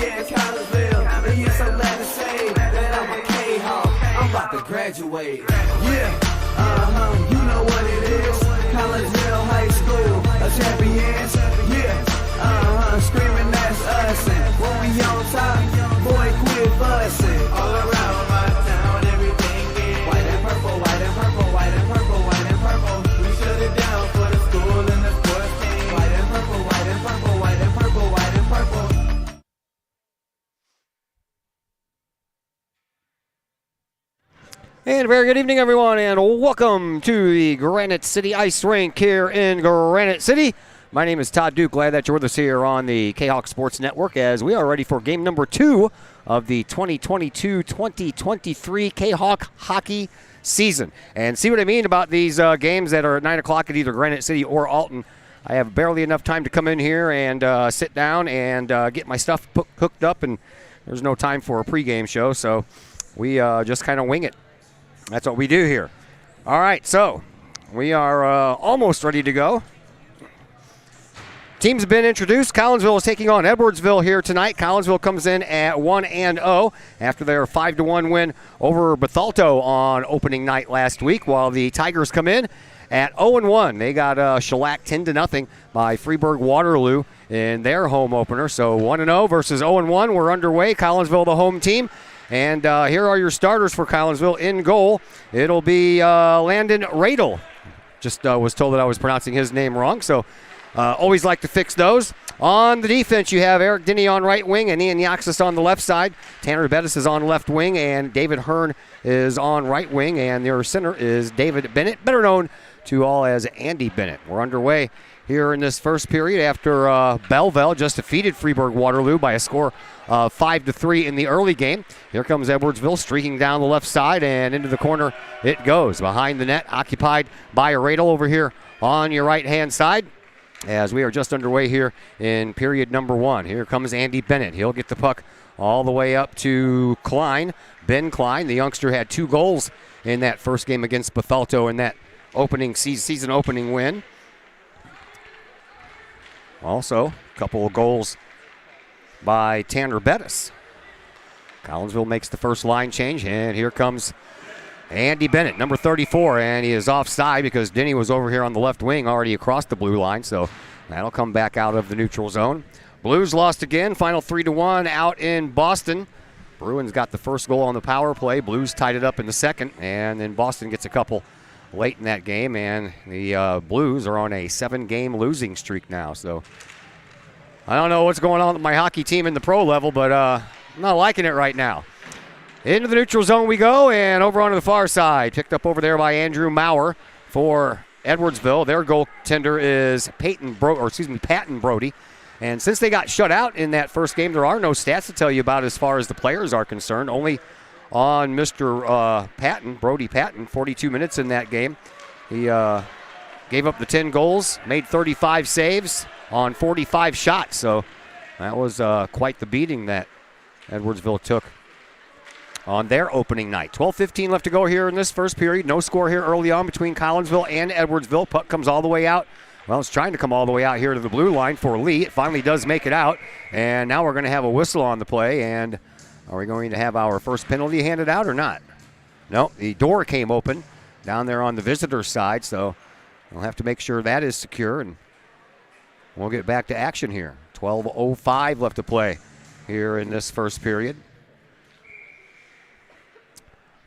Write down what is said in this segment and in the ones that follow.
yeah, Collinsville. And you're so glad to say that I'm a Kahok. I'm about to graduate. Yeah, you know what it is. Collinsville High School, a champions. Yeah, screaming that's us. And when we on top, boy, quit fussing. All around my town, everything is white and purple, white and purple, white and purple, white and purple. We shut it down for the school and the sports team. White and purple, white and purple, white and purple, white and purple. And a very good evening, everyone, and welcome to the Granite City Ice Rink here in Granite City. My name is Todd Duke. Glad that you're with us here on the Kahok Sports Network as we are ready for game number 2 of the 2022-2023 Kahok hockey season. And see what I mean about these games that are at 9 o'clock at either Granite City or Alton. I have barely enough time to come in here and sit down and get my stuff hooked up, and there's no time for a pregame show, so we just kind of wing it. That's what we do here. All right, so we are almost ready to go. Teams have been introduced. Collinsville is taking on Edwardsville here tonight. Collinsville comes in at 1-0 after their 5-1 win over Bethalto on opening night last week, while the Tigers come in at 0-1. They got shellacked 10-0 by Freeburg Waterloo in their home opener. So 1-0 versus 0-1. We're underway. Collinsville, the home team. And here are your starters for Collinsville. In goal, it'll be Landon Radel. Just was told that I was pronouncing his name wrong, so always like to fix those. On the defense, you have Eric Denny on right wing and Ian Yaxis on the left side. Tanner Bettis is on left wing, and David Hearn is on right wing. And their center is David Bennett, better known to all as Andy Bennett. We're underway here in this first period after Belleville just defeated Freeburg Waterloo by a score of 5-3 in the early game. Here comes Edwardsville streaking down the left side, and into the corner it goes. Behind the net, occupied by a Radel over here on your right-hand side, as we are just underway here in period number 1. Here comes Andy Bennett. He'll get the puck all the way up to Klein. Ben Klein, the youngster, had 2 goals in that first game against Bethalto in that opening season opening win. Also, a couple of goals by Tanner Bettis. Collinsville makes the first line change, and here comes Andy Bennett, number 34, and he is offside because Denny was over here on the left wing already across the blue line, so that'll come back out of the neutral zone. Blues lost again, final 3-1 out in Boston. Bruins got the first goal on the power play. Blues tied it up in the second, and then Boston gets a couple late in that game, and the Blues are on a 7-game losing streak now. So I don't know what's going on with my hockey team in the pro level, but I'm not liking it right now. Into the neutral zone we go, and over onto the far side. Picked up over there by Andrew Maurer for Edwardsville. Their goaltender is Patton Brody. And since they got shut out in that first game, there are no stats to tell you about as far as the players are concerned. Only on Mr. Brody Patton, 42 minutes in that game. He gave up the 10 goals, made 35 saves on 45 shots. So that was quite the beating that Edwardsville took on their opening night. 12:15 left to go here in this first period. No score here early on between Collinsville and Edwardsville. Puck comes all the way out. Well, it's trying to come all the way out here to the blue line for Lee. It finally does make it out. And now we're going to have a whistle on the play. And are we going to have our first penalty handed out or not? No, the door came open down there on the visitor side. So we'll have to make sure that is secure. And we'll get back to action here. 12:05 left to play here in this first period.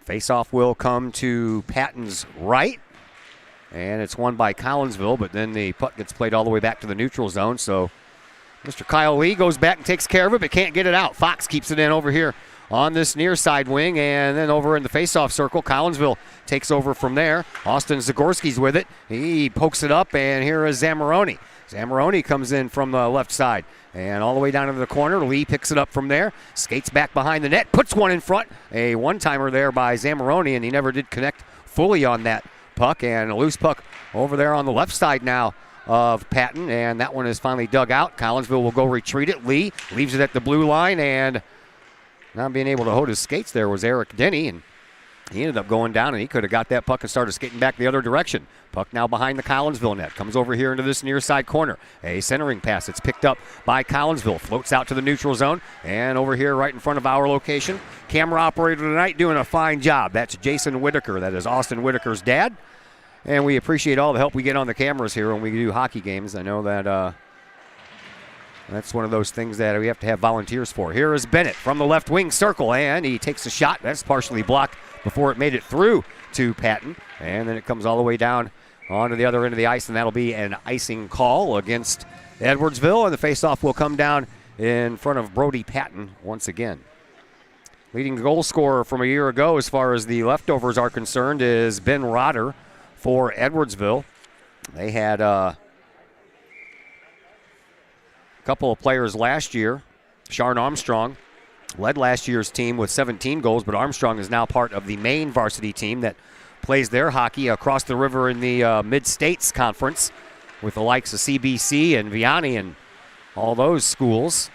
Faceoff will come to Patton's right, and it's won by Collinsville, but then the puck gets played all the way back to the neutral zone, so Mr. Kyle Lee goes back and takes care of it, but can't get it out. Fox keeps it in over here on this near side wing, and then over in the faceoff circle, Collinsville takes over from there. Austin Zagorski's with it. He pokes it up, and here is Zamoroni. Zamoroni comes in from the left side and all the way down into the corner. Lee picks it up from there, skates back behind the net, puts one in front. A one-timer there by Zamoroni, and he never did connect fully on that puck. And a loose puck over there on the left side now of Patton, and that one is finally dug out. Collinsville will go retreat it. Lee leaves it at the blue line, and not being able to hold his skates there was Eric Denny, and He ended up going down, and he could have got that puck and started skating back the other direction. Puck now behind the Collinsville net. Comes over here into this near side corner. A centering pass. It's picked up by Collinsville. Floats out to the neutral zone. And over here right in front of our location, camera operator tonight doing a fine job. That's Jason Whitaker. That is Austin Whitaker's dad. And we appreciate all the help we get on the cameras here when we do hockey games. I know that that's one of those things that we have to have volunteers for. Here is Bennett from the left wing circle, and he takes a shot. That's partially blocked before it made it through to Patton. And then it comes all the way down onto the other end of the ice, and that'll be an icing call against Edwardsville. And the faceoff will come down in front of Brody Patton once again. Leading goal scorer from a year ago as far as the leftovers are concerned is Ben Rotter for Edwardsville. They had a couple of players last year. Sharon Armstrong led last year's team with 17 goals, but Armstrong is now part of the main varsity team that plays their hockey across the river in the Mid-States Conference with the likes of CBC and Vianney and all those schools.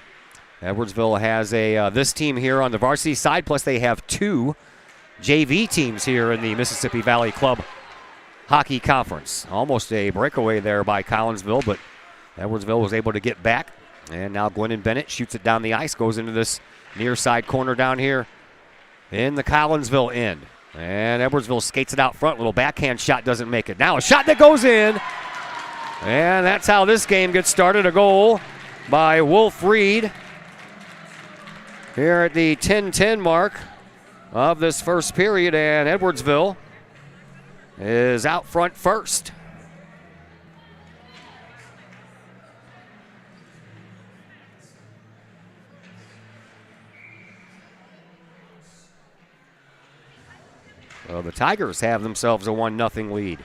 Edwardsville has this team here on the varsity side, plus they have 2 JV teams here in the Mississippi Valley Club Hockey Conference. Almost a breakaway there by Collinsville, but Edwardsville was able to get back. And now Glennon Bennett shoots it down the ice, goes into this near side corner down here in the Collinsville end. And Edwardsville skates it out front. Little backhand shot doesn't make it. Now a shot that goes in. And that's how this game gets started. A goal by Wolf Reed here at the 10-10 mark of this first period. And Edwardsville is out front first. Well, the Tigers have themselves a 1-0 lead.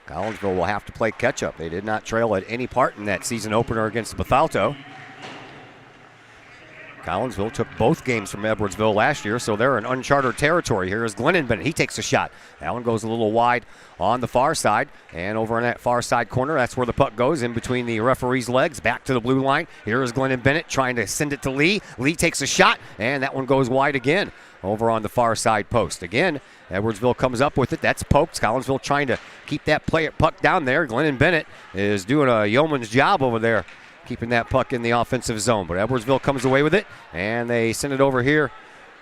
Collinsville will have to play catch-up. They did not trail at any part in that season opener against Bethalto. Collinsville took both games from Edwardsville last year, so they're in uncharted territory. Here is Glennon Bennett. He takes a shot. That one goes a little wide on the far side, and over in that far side corner, that's where the puck goes, in between the referee's legs, back to the blue line. Here is Glennon Bennett trying to send it to Lee. Lee takes a shot, and that one goes wide again over on the far side post. Again, Edwardsville comes up with it. That's poked. Collinsville trying to keep that puck down there. Glennon Bennett is doing a yeoman's job over there, keeping that puck in the offensive zone. But Edwardsville comes away with it, and they send it over here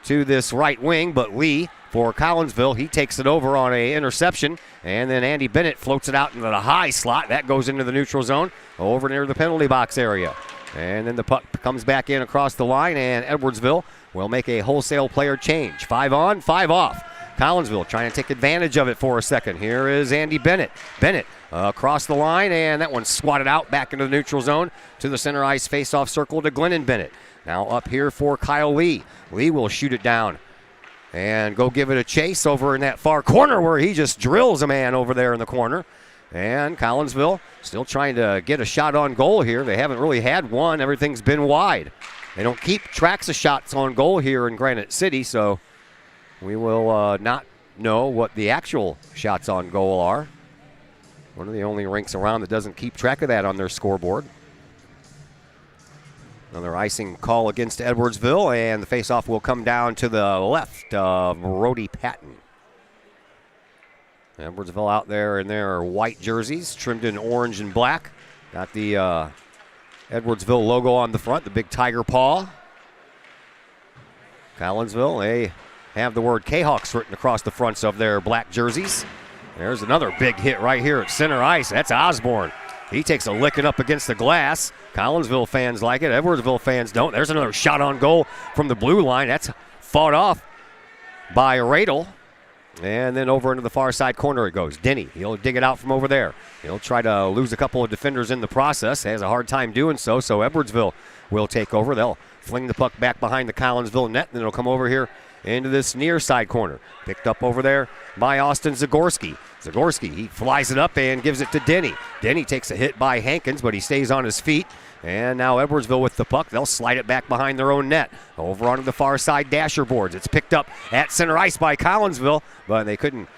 to this right wing. But Lee for Collinsville, he takes it over on a interception, and then Andy Bennett floats it out into the high slot. That goes into the neutral zone over near the penalty box area. And then the puck comes back in across the line, and Edwardsville will make a wholesale player change. 5 on, 5 off. Collinsville trying to take advantage of it for a second. Here is Andy Bennett. Bennett across the line, and that one's swatted out back into the neutral zone to the center ice face-off circle to Glennon Bennett. Now up here for Kyle Lee. Lee will shoot it down and go give it a chase over in that far corner where he just drills a man over there in the corner. And Collinsville still trying to get a shot on goal here. They haven't really had one. Everything's been wide. They don't keep tracks of shots on goal here in Granite City, so we will not know what the actual shots on goal are. One of the only rinks around that doesn't keep track of that on their scoreboard. Another icing call against Edwardsville, and the faceoff will come down to the left of Brody Patton. Edwardsville out there in their white jerseys, trimmed in orange and black. Got the Edwardsville logo on the front, the big tiger paw. Collinsville, they have the word Kahawks written across the fronts of their black jerseys. There's another big hit right here at center ice. That's Osborne. He takes a licking up against the glass. Collinsville fans like it. Edwardsville fans don't. There's another shot on goal from the blue line. That's fought off by Radel. And then over into the far side corner it goes. Denny, he'll dig it out from over there. He'll try to lose a couple of defenders in the process. Has a hard time doing so, so Edwardsville will take over. They'll fling the puck back behind the Collinsville net, and then it'll come over here into this near side corner. Picked up over there by Austin Zagorski. Zagorski, he flies it up and gives it to Denny. Denny takes a hit by Hankins, but he stays on his feet. And now Edwardsville with the puck. They'll slide it back behind their own net. Over onto the far side dasher boards. It's picked up at center ice by Collinsville, but they couldn't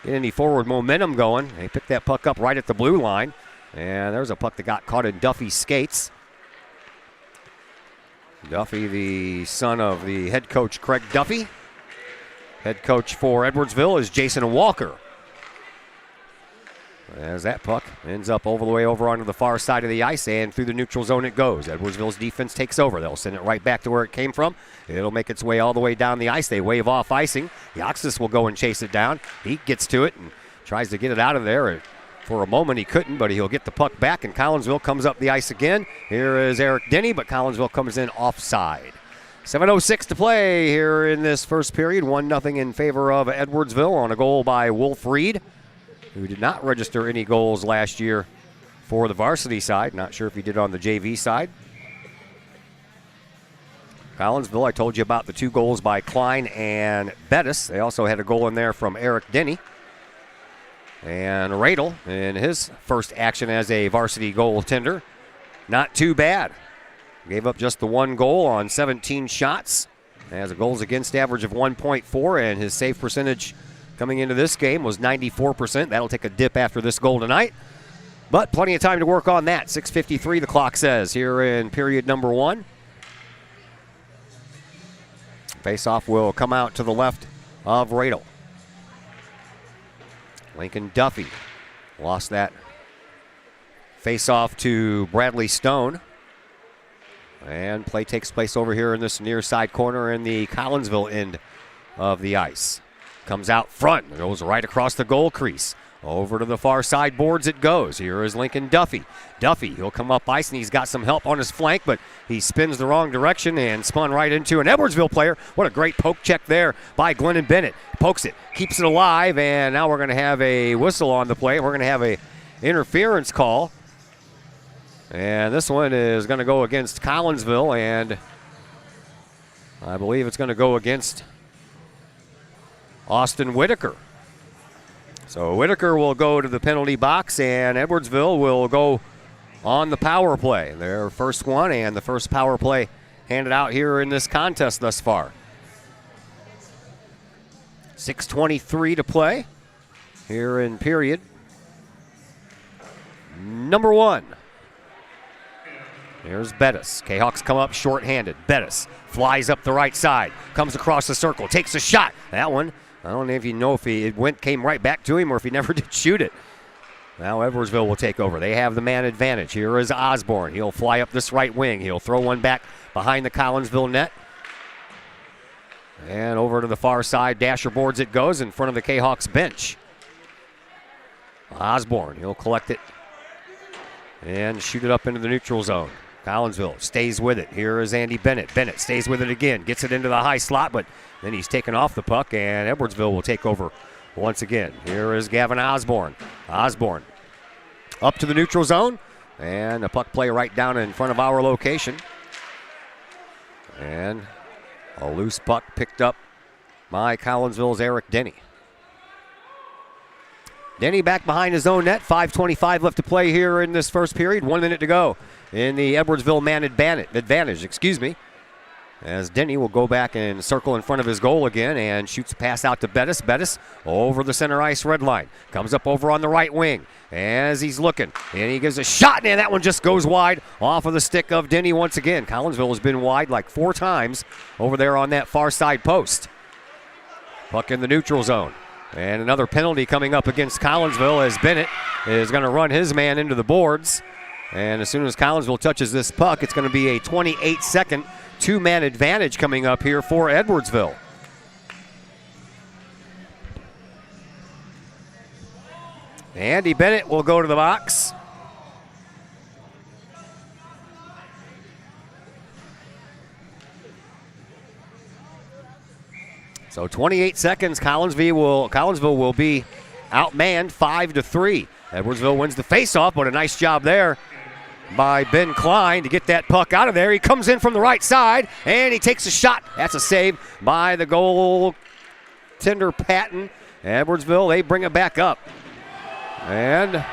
get any forward momentum going. They picked that puck up right at the blue line. And there's a puck that got caught in Duffy's skates. Duffy, the son of the head coach Craig Duffy. Head coach for Edwardsville is Jason Walker. As that puck ends up all the way over onto the far side of the ice, and through the neutral zone it goes. Edwardsville's defense takes over. They'll send it right back to where it came from. It'll make its way all the way down the ice. They wave off icing. Yoxis will go and chase it down. He gets to it and tries to get it out of there. For a moment he couldn't, but he'll get the puck back, and Collinsville comes up the ice again. Here is Eric Denny, but Collinsville comes in offside. 7:06 to play here in this first period. 1-0 in favor of Edwardsville on a goal by Wolf Reed, who did not register any goals last year for the varsity side. Not sure if he did on the JV side. Collinsville, I told you about the 2 goals by Klein and Bettis. They also had a goal in there from Eric Denny. And Radel, in his first action as a varsity goaltender, not too bad. Gave up just the 1 goal on 17 shots. Has a goals against average of 1.4, and his save percentage coming into this game was 94%. That'll take a dip after this goal tonight, but plenty of time to work on that. 6:53 the clock says here in period number 1. Faceoff will come out to the left of Radel. Lincoln Duffy lost that face-off to Bradley Stone. And play takes place over here in this near side corner in the Collinsville end of the ice. Comes out front, goes right across the goal crease. Over to the far side boards it goes. Here is Lincoln Duffy. Duffy, he'll come up ice, and he's got some help on his flank, but he spins the wrong direction and spun right into an Edwardsville player. What a great poke check there by Glennon Bennett. Pokes it, keeps it alive, and now we're going to have a whistle on the play. We're going to have a interference call. And this one is going to go against Collinsville, and I believe it's going to go against Austin Whitaker. So Whitaker will go to the penalty box, and Edwardsville will go on the power play. Their first one and the first power play handed out here in this contest thus far. 6:23 to play here in period number 1. Here's Bettis. Kahawks come up short-handed. Bettis flies up the right side, comes across the circle, takes a shot. That one, I don't know if it came right back to him or if he never did shoot it. Now Edwardsville will take over. They have the man advantage. Here is Osborne. He'll fly up this right wing. He'll throw one back behind the Collinsville net. And over to the far side, dasher boards it goes in front of the Kahawks bench. Osborne, he'll collect it and shoot it up into the neutral zone. Collinsville stays with it. Here is Andy Bennett. Bennett stays with it again. Gets it into the high slot, but then he's taken off the puck, and Edwardsville will take over once again. Here is Gavin Osborne. Osborne up to the neutral zone, and a puck play right down in front of our location. And a loose puck picked up by Collinsville's Eric Denny. Denny back behind his own net. 5:25 left to play here in this first period. 1 minute to go in the Edwardsville man advantage. As Denny will go back and circle in front of his goal again and shoots a pass out to Bettis. Bettis over the center ice red line. Comes up over on the right wing as he's looking. And he gives a shot, and that one just goes wide off of the stick of Denny once again. Collinsville has been wide like 4 times over there on that far side post. Puck in the neutral zone. And another penalty coming up against Collinsville as Bennett is going to run his man into the boards. And as soon as Collinsville touches this puck, it's going to be a 28-second 2-man advantage coming up here for Edwardsville. Andy Bennett will go to the box. So 28 seconds, Collinsville will be outmanned 5-3. Edwardsville wins the faceoff, but a nice job there by Ben Klein to get that puck out of there. He comes in from the right side, and he takes a shot. That's a save by the goaltender Patton. Edwardsville, they bring it back up. And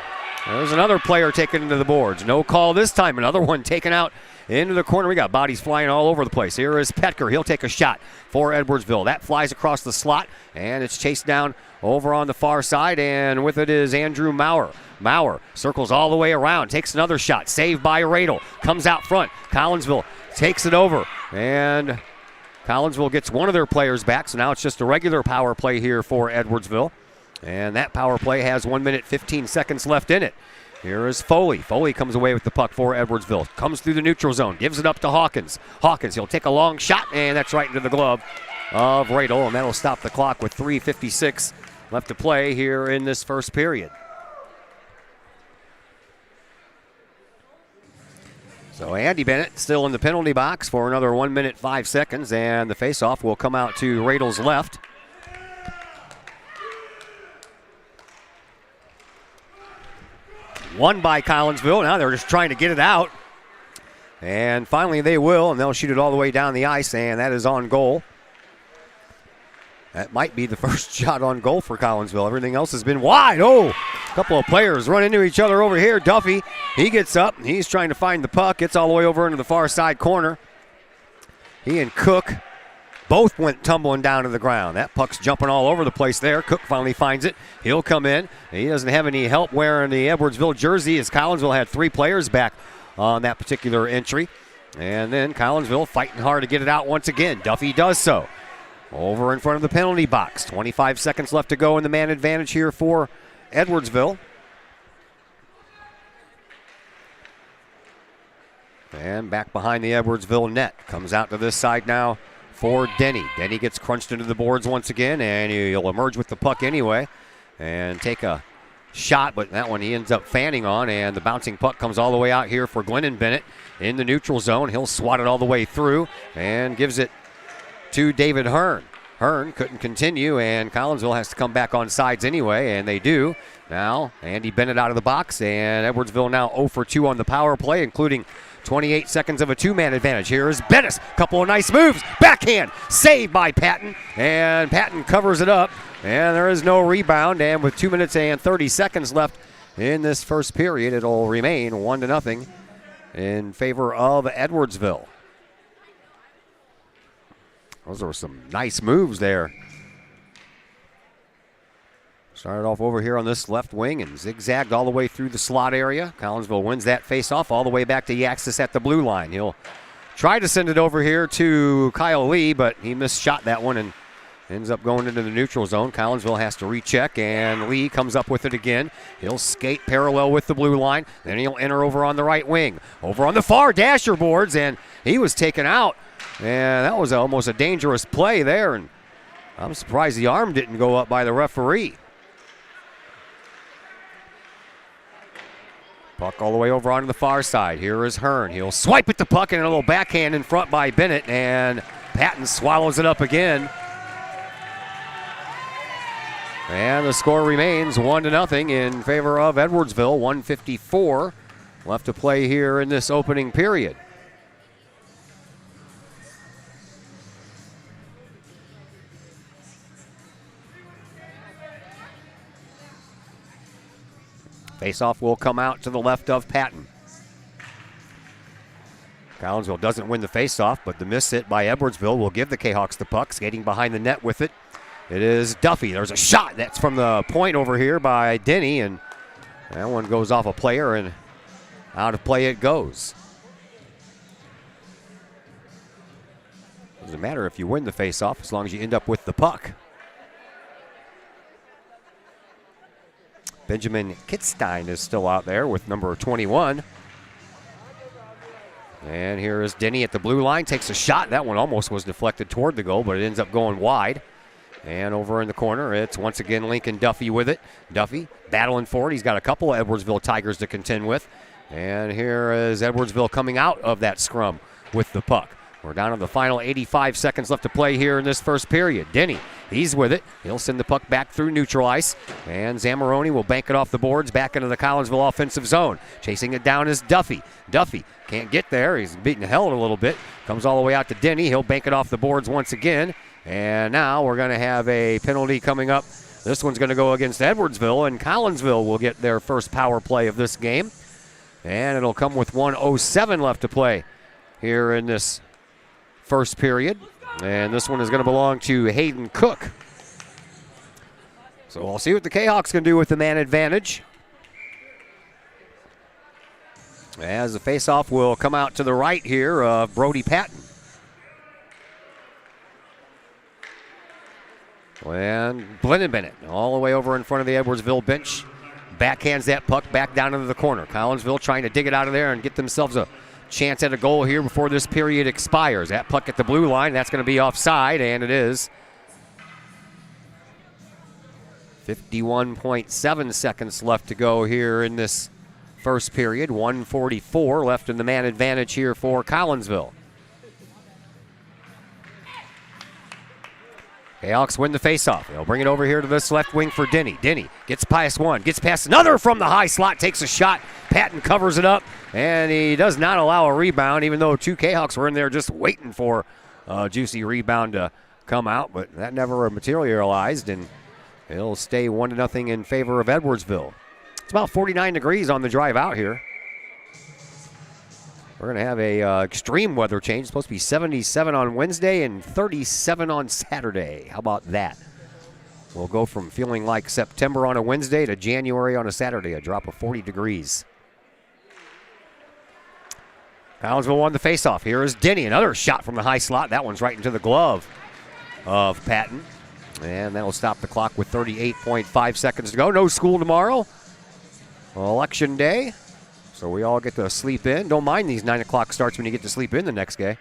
there's another player taken into the boards. No call this time. Another one taken out into the corner. We got bodies flying all over the place. Here is Petker. He'll take a shot for Edwardsville. That flies across the slot, and it's chased down over on the far side, and with it is Andrew Maurer. Maurer circles all the way around, takes another shot. Saved by Radel. Comes out front. Collinsville takes it over. And Collinsville gets one of their players back, so now it's just a regular power play here for Edwardsville. And that power play has 1 minute, 15 seconds left in it. Here is Foley. Foley comes away with the puck for Edwardsville. Comes through the neutral zone, gives it up to Hawkins. Hawkins, he'll take a long shot, and that's right into the glove of Radel, and that'll stop the clock with 3:56 left to play here in this first period. So Andy Bennett still in the penalty box for another 1 minute, 5 seconds, and the faceoff will come out to Radel's left. Won by Collinsville. Now they're just trying to get it out. And finally they will, and they'll shoot it all the way down the ice, and that is on goal. That might be the first shot on goal for Collinsville. Everything else has been wide. Oh, a couple of players run into each other over here. Duffy, he gets up. He's trying to find the puck. It's all the way over into the far side corner. He and Cook both went tumbling down to the ground. That puck's jumping all over the place there. Cook finally finds it. He'll come in. He doesn't have any help wearing the Edwardsville jersey, as Collinsville had 3 players back on that particular entry. And then Collinsville fighting hard to get it out once again. Duffy does so. Over in front of the penalty box. 25 seconds left to go in the man advantage here for Edwardsville. And back behind the Edwardsville net. Comes out to this side now for Denny. Denny gets crunched into the boards once again, and he'll emerge with the puck anyway and take a shot, but that one he ends up fanning on, and the bouncing puck comes all the way out here for Glennon Bennett in the neutral zone. He'll swat it all the way through and gives it to David Hearn. Hearn couldn't continue, and Collinsville has to come back on sides anyway, and they do. Now, Andy Bennett out of the box, and Edwardsville now 0 for 2 on the power play, including 28 seconds of a 2-man advantage. Here is Bettis. Couple of nice moves. Backhand. Saved by Patton. And Patton covers it up. And there is no rebound. And with 2 minutes and 30 seconds left in this first period, it'll remain 1-0 in favor of Edwardsville. Those were some nice moves there. Started off over here on this left wing and zigzagged all the way through the slot area. Collinsville wins that faceoff all the way back to Yaxis at the blue line. He'll try to send it over here to Kyle Lee, but he misshot that one and ends up going into the neutral zone. Collinsville has to recheck, and Lee comes up with it again. He'll skate parallel with the blue line. Then he'll enter over on the right wing. Over on the far dasher boards, and he was taken out. And that was almost a dangerous play there, and I'm surprised the arm didn't go up by the referee. Puck all the way over onto the far side. Here is Hearn. He'll swipe at the puck and a little backhand in front by Bennett, and Patton swallows it up again. And the score remains 1-0 in favor of Edwardsville. 1:54 left to play here in this opening period. Faceoff will come out to the left of Patton. Collinsville doesn't win the faceoff, but the miss hit by Edwardsville will give the Kahawks the puck. Skating behind the net with it, it is Duffy. There's a shot that's from the point over here by Denny, and that one goes off a player, and out of play it goes. Doesn't matter if you win the faceoff as long as you end up with the puck. Benjamin Kitstein is still out there with number 21. And here is Denny at the blue line, takes a shot. That one almost was deflected toward the goal, but it ends up going wide. And over in the corner, it's once again Lincoln Duffy with it. Duffy battling for it. He's got a couple of Edwardsville Tigers to contend with. And here is Edwardsville coming out of that scrum with the puck. We're down to the final 85 seconds left to play here in this first period. Denny, he's with it. He'll send the puck back through neutral ice. And Zamoroni will bank it off the boards back into the Collinsville offensive zone. Chasing it down is Duffy. Duffy can't get there. He's beating the hell a little bit. Comes all the way out to Denny. He'll bank it off the boards once again. And now we're going to have a penalty coming up. This one's going to go against Edwardsville, and Collinsville will get their first power play of this game. And it'll come with 1:07 left to play here in this first period. And this one is going to belong to Hayden Cook. So we'll see what the Kahawks can do with the man advantage. As the faceoff will come out to the right here of Brody Patton. And Glennon Bennett all the way over in front of the Edwardsville bench. Backhands that puck back down into the corner. Collinsville trying to dig it out of there and get themselves a chance at a goal here before this period expires. That puck at the blue line, that's going to be offside, and it is. 51.7 seconds left to go here in this first period. 1:44 left in the man advantage here for Collinsville. Kahawks win the faceoff. They'll bring it over here to this left wing for Denny. Denny gets past one, gets past another from the high slot, takes a shot. Patton covers it up, and he does not allow a rebound, even though two Kahawks were in there just waiting for a juicy rebound to come out, but that never materialized, and it'll stay 1-0 in favor of Edwardsville. It's about 49 degrees on the drive out here. We're going to have a extreme weather change. It's supposed to be 77 on Wednesday and 37 on Saturday. How about that? We'll go from feeling like September on a Wednesday to January on a Saturday, a drop of 40 degrees. Collinsville won the faceoff. Here is Denny, another shot from the high slot. That one's right into the glove of Patton. And that'll stop the clock with 38.5 seconds to go. No school tomorrow. Election day. So we all get to sleep in. Don't mind these 9 o'clock starts when you get to sleep in the next day.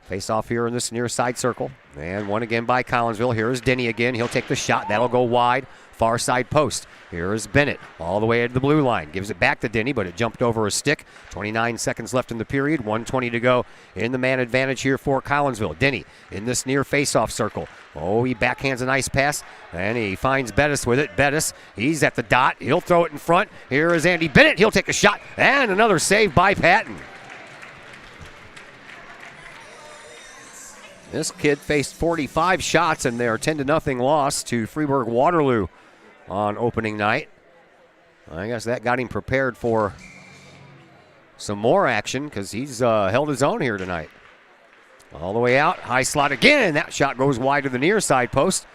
Face off here in this near side circle. And one again by Collinsville. Here is Denny again. He'll take the shot. That'll go wide. Far side post. Here is Bennett all the way to the blue line. Gives it back to Denny, but it jumped over his stick. 29 seconds left in the period. 1:20 to go in the man advantage here for Collinsville. Denny in this near face-off circle. Oh, he backhands a nice pass, and he finds Bettis with it. Bettis, he's at the dot. He'll throw it in front. Here is Andy Bennett. He'll take a shot, and another save by Patton. This kid faced 45 shots in their 10-0 loss to Freeburg Waterloo on opening night. I guess that got him prepared for some more action because he's held his own here tonight. All the way out, high slot again. That shot goes wide to the near side post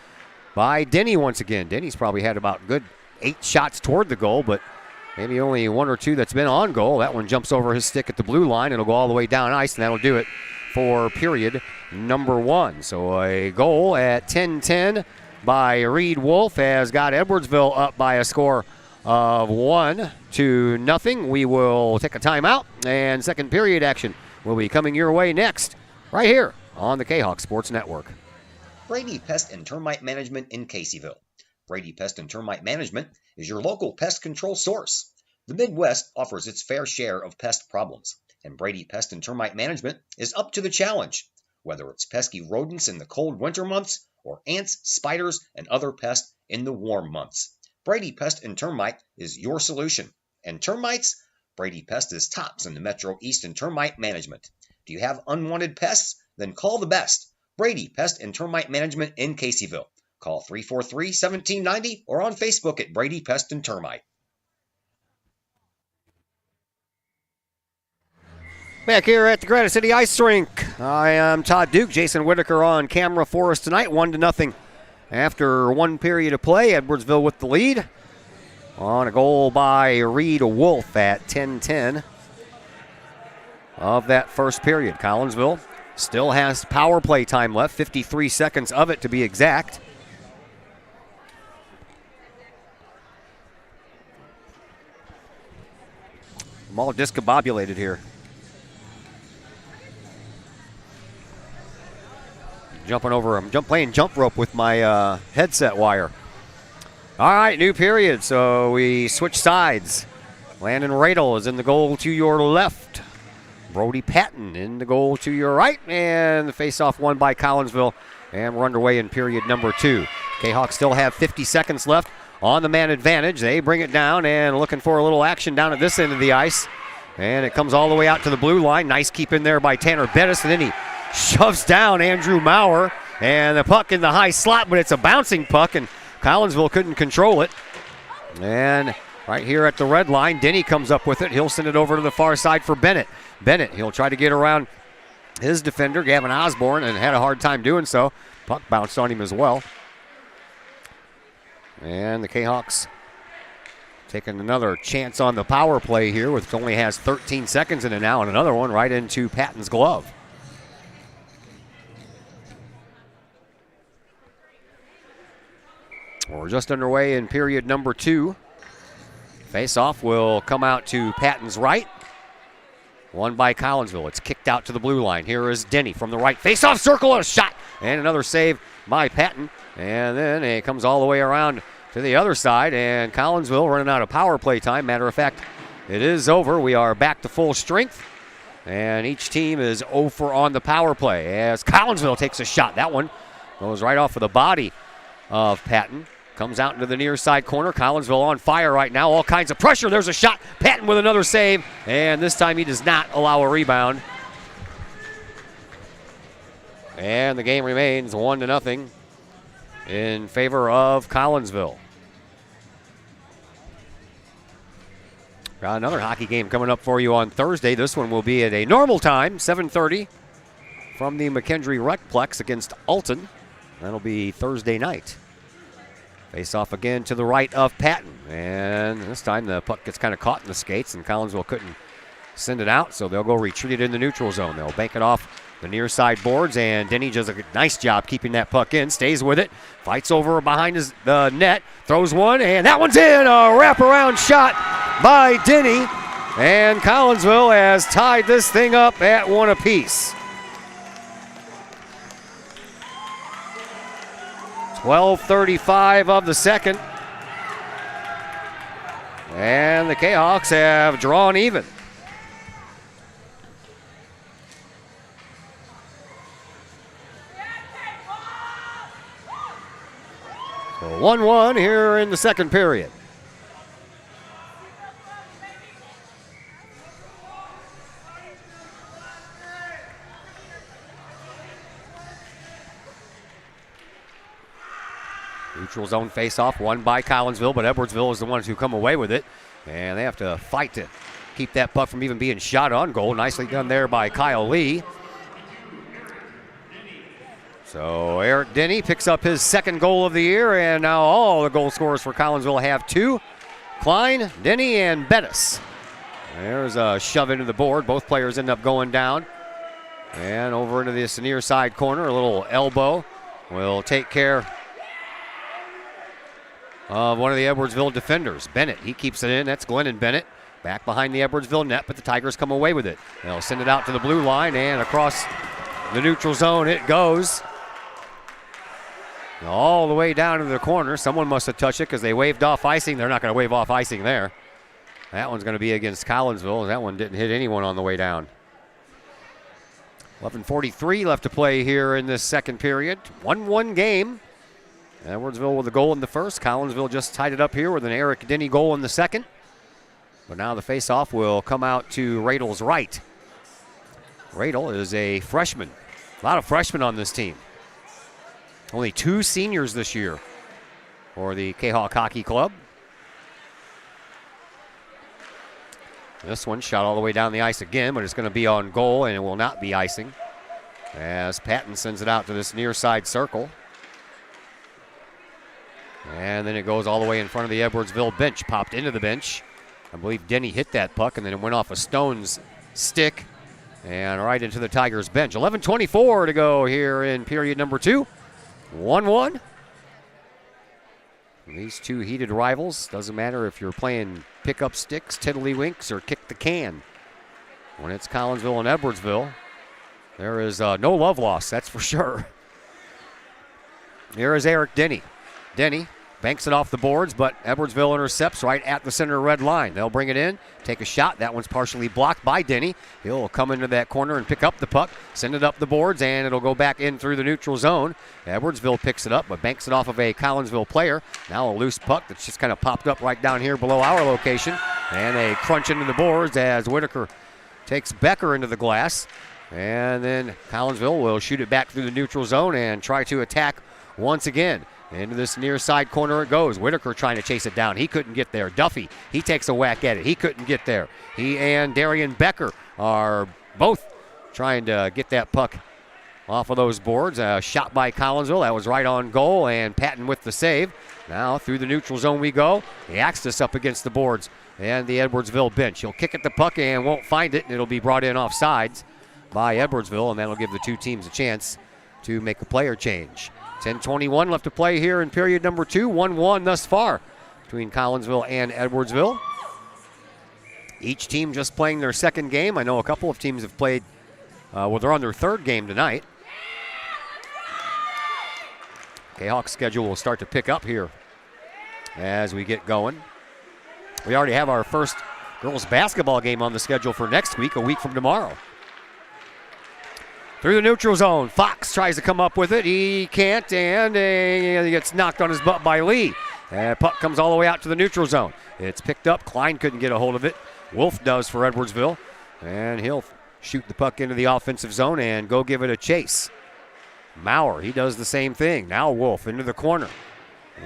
by Denny once again. Denny's probably had about good 8 shots toward the goal, but maybe only 1 or 2 that's been on goal. That one jumps over his stick at the blue line. It'll go all the way down ice, and that'll do it for period number 1. So a goal at 10-10 by Reed Wolf has got Edwardsville up by a score of 1-0. We will take a timeout, and second period action will be coming your way next, right here on the Kahok Sports Network. Brady Pest and Termite Management in Caseyville. Brady Pest and Termite Management is your local pest control source. The Midwest offers its fair share of pest problems, and Brady Pest and Termite Management is up to the challenge. Whether it's pesky rodents in the cold winter months or ants, spiders, and other pests in the warm months, Brady Pest and Termite is your solution. And termites? Brady Pest is tops in the Metro East in termite management. Do you have unwanted pests? Then call the best. Brady Pest and Termite Management in Caseyville. Call 343-1790 or on Facebook at Brady Pest and Termite. Back here at the Granite City Ice Rink, I am Todd Duke. Jason Whitaker on camera for us tonight, 1-0. After 1 period of play, Edwardsville with the lead on a goal by Reed Wolf at 10-10 of that first period. Collinsville still has power play time left, 53 seconds of it to be exact. I'm all discombobulated here. I'm playing jump rope with my headset wire. All right, new period, so we switch sides. Landon Radel is in the goal to your left. Brody Patton in the goal to your right, and the faceoff won by Collinsville, and we're underway in period number 2. Kahawks still have 50 seconds left on the man advantage. They bring it down and looking for a little action down at this end of the ice, and it comes all the way out to the blue line. Nice keep in there by Tanner Bettis, and then he shoves down Andrew Maurer, and the puck in the high slot, but it's a bouncing puck, and Collinsville couldn't control it. And right here at the red line, Denny comes up with it. He'll send it over to the far side for Bennett. Bennett, he'll try to get around his defender, Gavin Osborne, and had a hard time doing so. Puck bounced on him as well. And the Kahawks taking another chance on the power play here, which only has 13 seconds in it now, and another one right into Patton's glove. We're just underway in period number 2. Face-off will come out to Patton's right. Won by Collinsville. It's kicked out to the blue line. Here is Denny from the right. Face-off circle and a shot. And another save by Patton. And then it comes all the way around to the other side. And Collinsville running out of power play time. Matter of fact, it is over. We are back to full strength. And each team is 0 for on the power play as Collinsville takes a shot. That one goes right off of the body of Patton. Comes out into the near side corner. Collinsville on fire right now. All kinds of pressure. There's a shot. Patton with another save. And this time he does not allow a rebound. And the game remains 1-0 in favor of Collinsville. Got another hockey game coming up for you on Thursday. This one will be at a normal time, 7:30, from the McKendree Recplex against Alton. That'll be Thursday night. Face off again to the right of Patton. And this time the puck gets kind of caught in the skates, and Collinsville couldn't send it out, so they'll go retreat it in the neutral zone. They'll bank it off the near side boards, and Denny does a nice job keeping that puck in, stays with it, fights over behind the net, throws one, and that one's in! A wraparound shot by Denny, and Collinsville has tied this thing up at 1 apiece. 12:35 of the second. And the Kahawks have drawn even. So 1-1 here in the second period. Neutral zone face-off won by Collinsville, but Edwardsville is the ones who come away with it. And they have to fight to keep that puck from even being shot on goal. Nicely done there by Kyle Lee. So Eric Denny picks up his second goal of the year, and now all the goal scorers for Collinsville have 2. Klein, Denny, and Bettis. There's a shove into the board. Both players end up going down. And over into this near side corner, a little elbow will take care of one of the Edwardsville defenders. Bennett, he keeps it in. That's Glennon Bennett. Back behind the Edwardsville net, but the Tigers come away with it. They'll send it out to the blue line, and across the neutral zone it goes. All the way down to the corner. Someone must have touched it because they waved off icing. They're not going to wave off icing there. That one's going to be against Collinsville. That one didn't hit anyone on the way down. 11:43 left to play here in this second period. 1-1 game. Edwardsville with a goal in the first. Collinsville just tied it up here with an Eric Denny goal in the second. But now the face-off will come out to Radle's right. Radle is a freshman. A lot of freshmen on this team. Only 2 seniors this year for the Kahok Hockey Club. This one shot all the way down the ice again, but it's going to be on goal, and it will not be icing as Patton sends it out to this near side circle. And then it goes all the way in front of the Edwardsville bench, popped into the bench. I believe Denny hit that puck, and then it went off a Stone's stick and right into the Tigers bench. 11:24 to go here in period number 2. 1-1. These two heated rivals. Doesn't matter if you're playing pick-up sticks, tiddlywinks, or kick the can. When it's Collinsville and Edwardsville, there is no love lost, that's for sure. Here is Eric Denny. Denny banks it off the boards, but Edwardsville intercepts right at the center red line. They'll bring it in, take a shot. That one's partially blocked by Denny. He'll come into that corner and pick up the puck, send it up the boards, and it'll go back in through the neutral zone. Edwardsville picks it up, but banks it off of a Collinsville player. Now a loose puck that's just kind of popped up right down here below our location. And they crunch into the boards as Whitaker takes Becker into the glass. And then Collinsville will shoot it back through the neutral zone and try to attack once again. Into this near side corner it goes. Whitaker trying to chase it down. He couldn't get there. Duffy, he takes a whack at it. He couldn't get there. He and Darian Becker are both trying to get that puck off of those boards. Shot by Collinsville. That was right on goal, and Patton with the save. Now through the neutral zone we go. He acts us up against the boards and the Edwardsville bench. He'll kick at the puck and won't find it, and it'll be brought in offsides by Edwardsville, and that'll give the two teams a chance to make a player change. 10:21 left to play here in period number 2. 1-1 thus far between Collinsville and Edwardsville. Each team just playing their second game. I know a couple of teams have played, they're on their third game tonight. Kahok's schedule will start to pick up here as we get going. We already have our first girls basketball game on the schedule for next week, a week from tomorrow. Through the neutral zone, Fox tries to come up with it. He can't, and he gets knocked on his butt by Lee. Puck comes all the way out to the neutral zone. It's picked up. Klein couldn't get a hold of it. Wolf does for Edwardsville, and he'll shoot the puck into the offensive zone and go give it a chase. Maurer, he does the same thing. Now Wolf into the corner.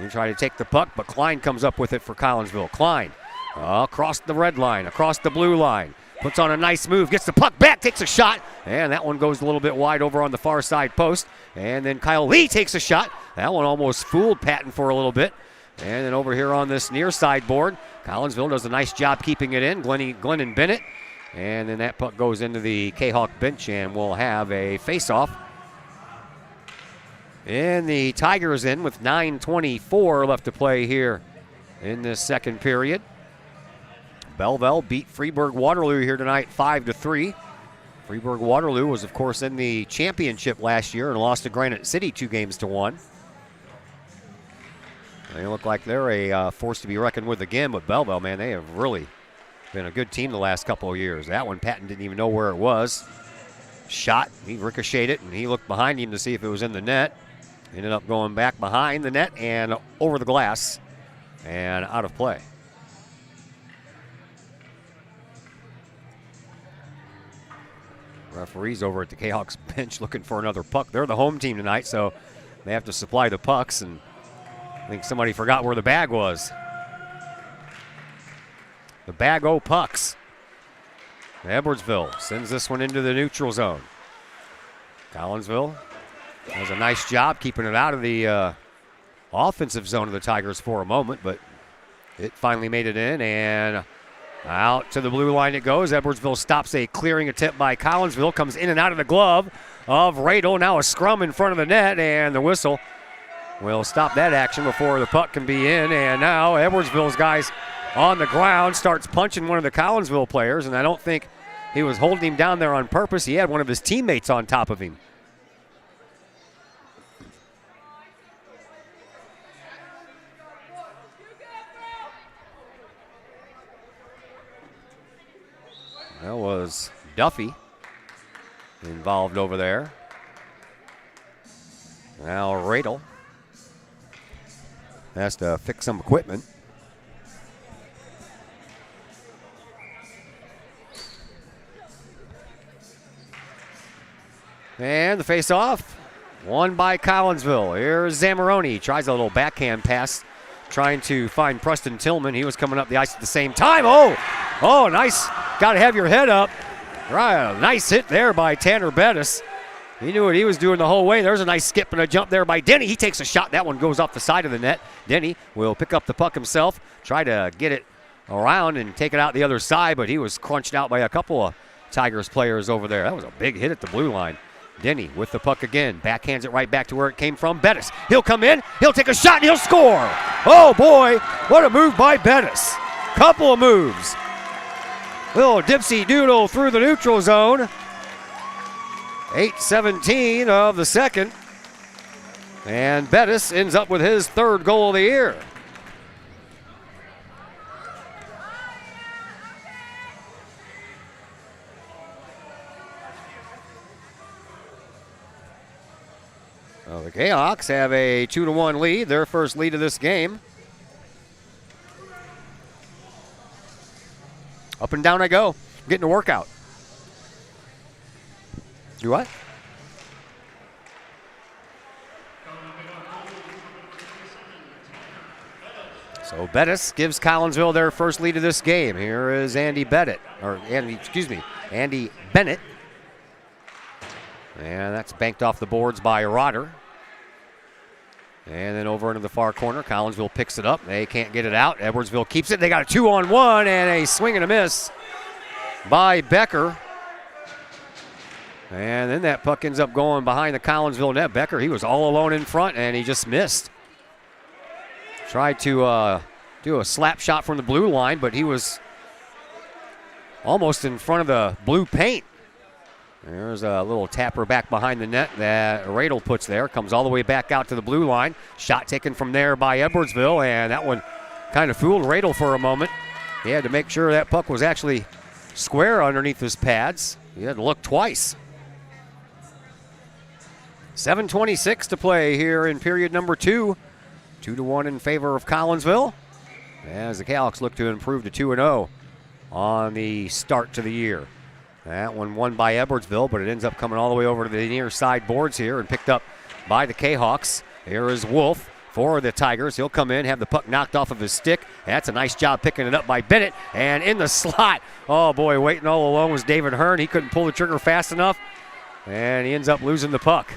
He try to take the puck, but Klein comes up with it for Collinsville. Klein across the red line, across the blue line. Puts on a nice move, gets the puck back, takes a shot, and that one goes a little bit wide over on the far side post. And then Kyle Lee takes a shot. That one almost fooled Patton for a little bit. And then over here on this near side board, Collinsville does a nice job keeping it in. Glennon Bennett. And then that puck goes into the Kahok bench, and we'll have a face-off. And the Tigers in with 9:24 left to play here in this second period. Belleville beat Freeburg-Waterloo here tonight 5-3. Freeburg-Waterloo was, of course, in the championship last year and lost to Granite City 2-1. They look like they're a force to be reckoned with again, but Belleville, man, they have really been a good team the last couple of years. That one, Patton didn't even know where it was. Shot, he ricocheted it, and he looked behind him to see if it was in the net. Ended up going back behind the net and over the glass and out of play. Referees over at the Kahawks bench looking for another puck. They're the home team tonight, so they have to supply the pucks, and I think somebody forgot where the bag was. The bag o' pucks. Edwardsville sends this one into the neutral zone. Collinsville does a nice job keeping it out of the offensive zone of the Tigers for a moment, but it finally made it in, and out to the blue line it goes. Edwardsville stops a clearing attempt by Collinsville, comes in and out of the glove of Radel. Now a scrum in front of the net, and the whistle will stop that action before the puck can be in. And now Edwardsville's guys on the ground starts punching one of the Collinsville players, and I don't think he was holding him down there on purpose. He had one of his teammates on top of him. That was Duffy involved over there. Now Radel has to fix some equipment. And the face-off, won by Collinsville. Here's Zamoroni. Tries a little backhand pass, trying to find Preston Tillman. He was coming up the ice at the same time. Oh, nice. Got to have your head up. Right, a nice hit there by Tanner Bettis. He knew what he was doing the whole way. There's a nice skip and a jump there by Denny. He takes a shot. That one goes off the side of the net. Denny will pick up the puck himself, try to get it around and take it out the other side, but he was crunched out by a couple of Tigers players over there. That was a big hit at the blue line. Denny with the puck again. Backhands it right back to where it came from. Bettis. He'll come in. He'll take a shot and he'll score. Oh, boy. What a move by Bettis. Couple of moves. Little dipsy doodle through the neutral zone. 8:17 of the second. And Bettis ends up with his third goal of the year. Well, the Kahawks have a 2-1 lead, their first lead of this game. Up and down I go, getting a workout. You what? So Bettis gives Collinsville their first lead of this game. Here is Andy Bennett. And that's banked off the boards by Rotter. And then over into the far corner, Collinsville picks it up. They can't get it out. Edwardsville keeps it. They got a 2-on-1 and a swing and a miss by Becker. And then that puck ends up going behind the Collinsville net. Becker, he was all alone in front, and he just missed. Tried to do a slap shot from the blue line, but he was almost in front of the blue paint. There's a little tapper back behind the net that Radel puts there. Comes all the way back out to the blue line. Shot taken from there by Edwardsville, and that one kind of fooled Radel for a moment. He had to make sure that puck was actually square underneath his pads. He had to look twice. 7:26 to play here in period number 2. 2-1 in favor of Collinsville, as the Cahoks look to improve to 2-0 on the start to the year. That one won by Edwardsville, but it ends up coming all the way over to the near side boards here and picked up by the Cahawks. Here is Wolf for the Tigers. He'll come in, have the puck knocked off of his stick. That's a nice job picking it up by Bennett. And in the slot, oh boy, waiting all alone was David Hearn. He couldn't pull the trigger fast enough, and he ends up losing the puck.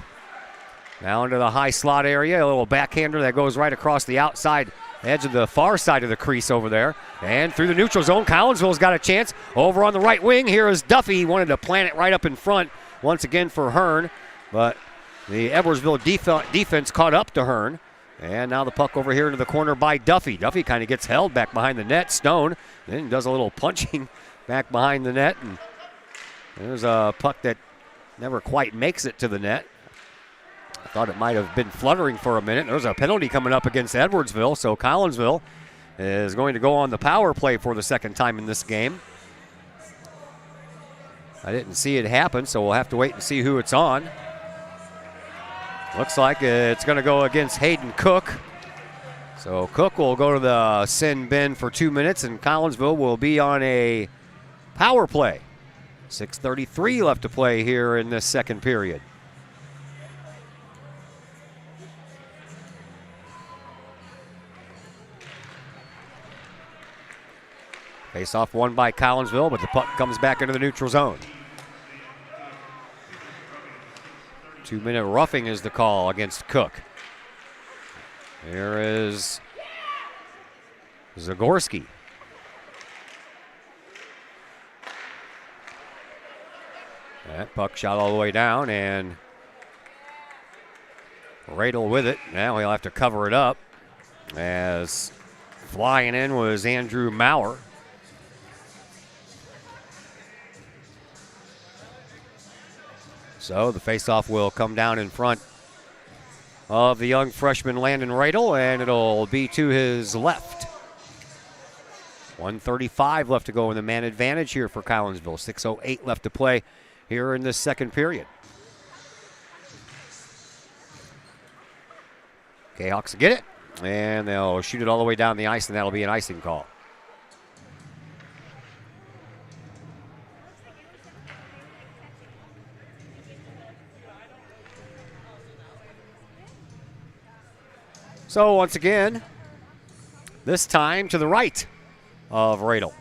Now into the high slot area, a little backhander that goes right across the outside edge of the far side of the crease over there. And through the neutral zone, Collinsville's got a chance. Over on the right wing, here is Duffy. He wanted to plant it right up in front once again for Hearn. But the Edwardsville defense caught up to Hearn. And now the puck over here into the corner by Duffy. Duffy kind of gets held back behind the net. Stone then does a little punching back behind the net. And there's a puck that never quite makes it to the net. I thought it might have been fluttering for a minute. There's a penalty coming up against Edwardsville, so Collinsville is going to go on the power play for the second time in this game. I didn't see it happen, so we'll have to wait and see who it's on. Looks like it's going to go against Hayden Cook. So Cook will go to the sin bin for 2 minutes, and Collinsville will be on a power play. 6:33 left to play here in this second period. Face-off won by Collinsville, but the puck comes back into the neutral zone. 2-minute roughing is the call against Cook. Here is Zagorski. That puck shot all the way down, and Radel with it. Now he'll have to cover it up, as flying in was Andrew Maurer. So the faceoff will come down in front of the young freshman Landon Radel, and it'll be to his left. 1:35 left to go in the man advantage here for Collinsville. 6:08 left to play here in this second period. Cahawks get it, and they'll shoot it all the way down the ice, and that'll be an icing call. So once again, this time to the right of Radel.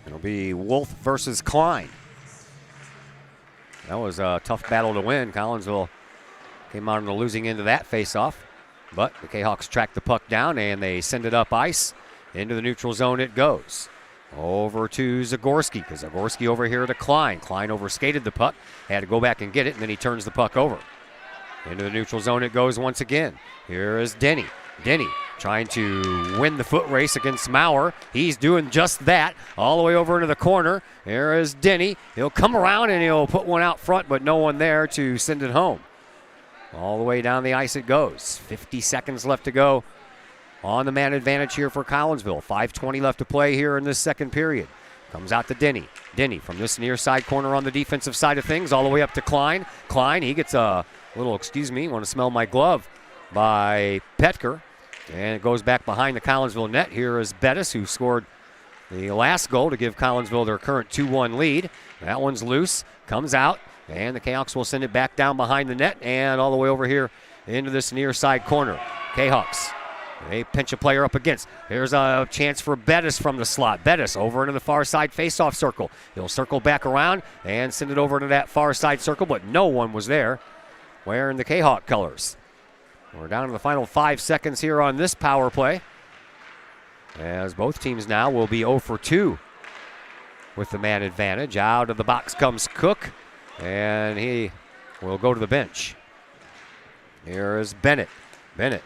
It'll be Wolf versus Klein. That was a tough battle to win. Collinsville came out on the losing end of that faceoff, but the Cahawks track the puck down and they send it up ice. Into the neutral zone it goes. Over to Zagorski, because Zagorski over here to Klein. Klein overskated the puck, had to go back and get it, and then he turns the puck over. Into the neutral zone it goes once again. Here is Denny. Denny trying to win the foot race against Maurer. He's doing just that. All the way over into the corner. Here is Denny. He'll come around and he'll put one out front, but no one there to send it home. All the way down the ice it goes. 50 seconds left to go on the man advantage here for Collinsville. 5:20 left to play here in this second period. Comes out to Denny. Denny from this near side corner on the defensive side of things all the way up to Klein. Klein, he gets a little, excuse me, want to smell my glove, by Petker. And it goes back behind the Collinsville net. Here is Bettis, who scored the last goal to give Collinsville their current 2-1 lead. That one's loose, comes out, and the Cahawks will send it back down behind the net and all the way over here into this near side corner. Cahawks, they pinch a player up against. Here's a chance for Bettis from the slot. Bettis over into the far side faceoff circle. He'll circle back around and send it over to that far side circle, but no one was there wearing the Cahawk colors. We're down to the final 5 seconds here on this power play, as both teams now will be 0 for 2 with the man advantage. Out of the box comes Cook, and he will go to the bench. Here is Bennett. Bennett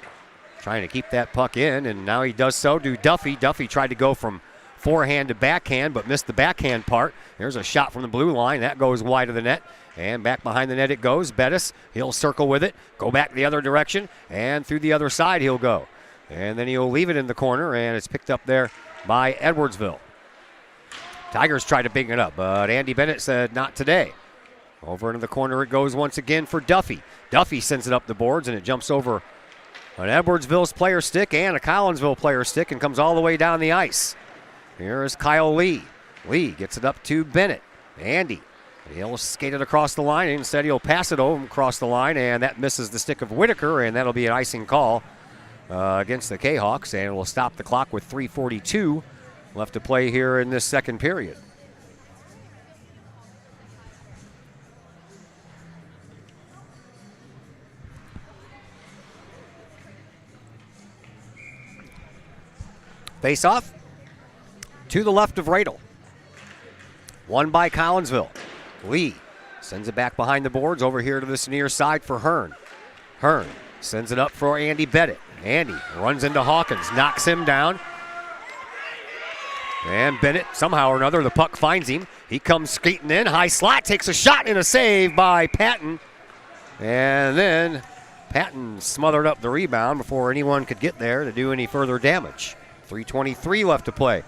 trying to keep that puck in, and now he does so to Duffy. Duffy tried to go from forehand to backhand, but missed the backhand part. There's a shot from the blue line. That goes wide of the net, and back behind the net it goes. Bettis, he'll circle with it, go back the other direction, and through the other side he'll go. And then he'll leave it in the corner, and it's picked up there by Edwardsville. Tigers tried to bring it up, but Andy Bennett said not today. Over into the corner it goes once again for Duffy. Duffy sends it up the boards, and it jumps over an Edwardsville's player stick and a Collinsville player stick and comes all the way down the ice. Here is Kyle Lee. Lee gets it up to Bennett. Andy, he'll skate it across the line. Instead, he'll pass it over across the line, and that misses the stick of Whitaker, and that'll be an icing call against the Kahawks, and will stop the clock with 3:42 left to play here in this second period. Face off to the left of Radel. Won by Collinsville. Lee sends it back behind the boards over here to this near side for Hearn. Hearn sends it up for Andy Bennett. Andy runs into Hawkins, knocks him down. And Bennett, somehow or another, the puck finds him. He comes skating in, high slot, takes a shot and a save by Patton. And then Patton smothered up the rebound before anyone could get there to do any further damage. 3:23 left to play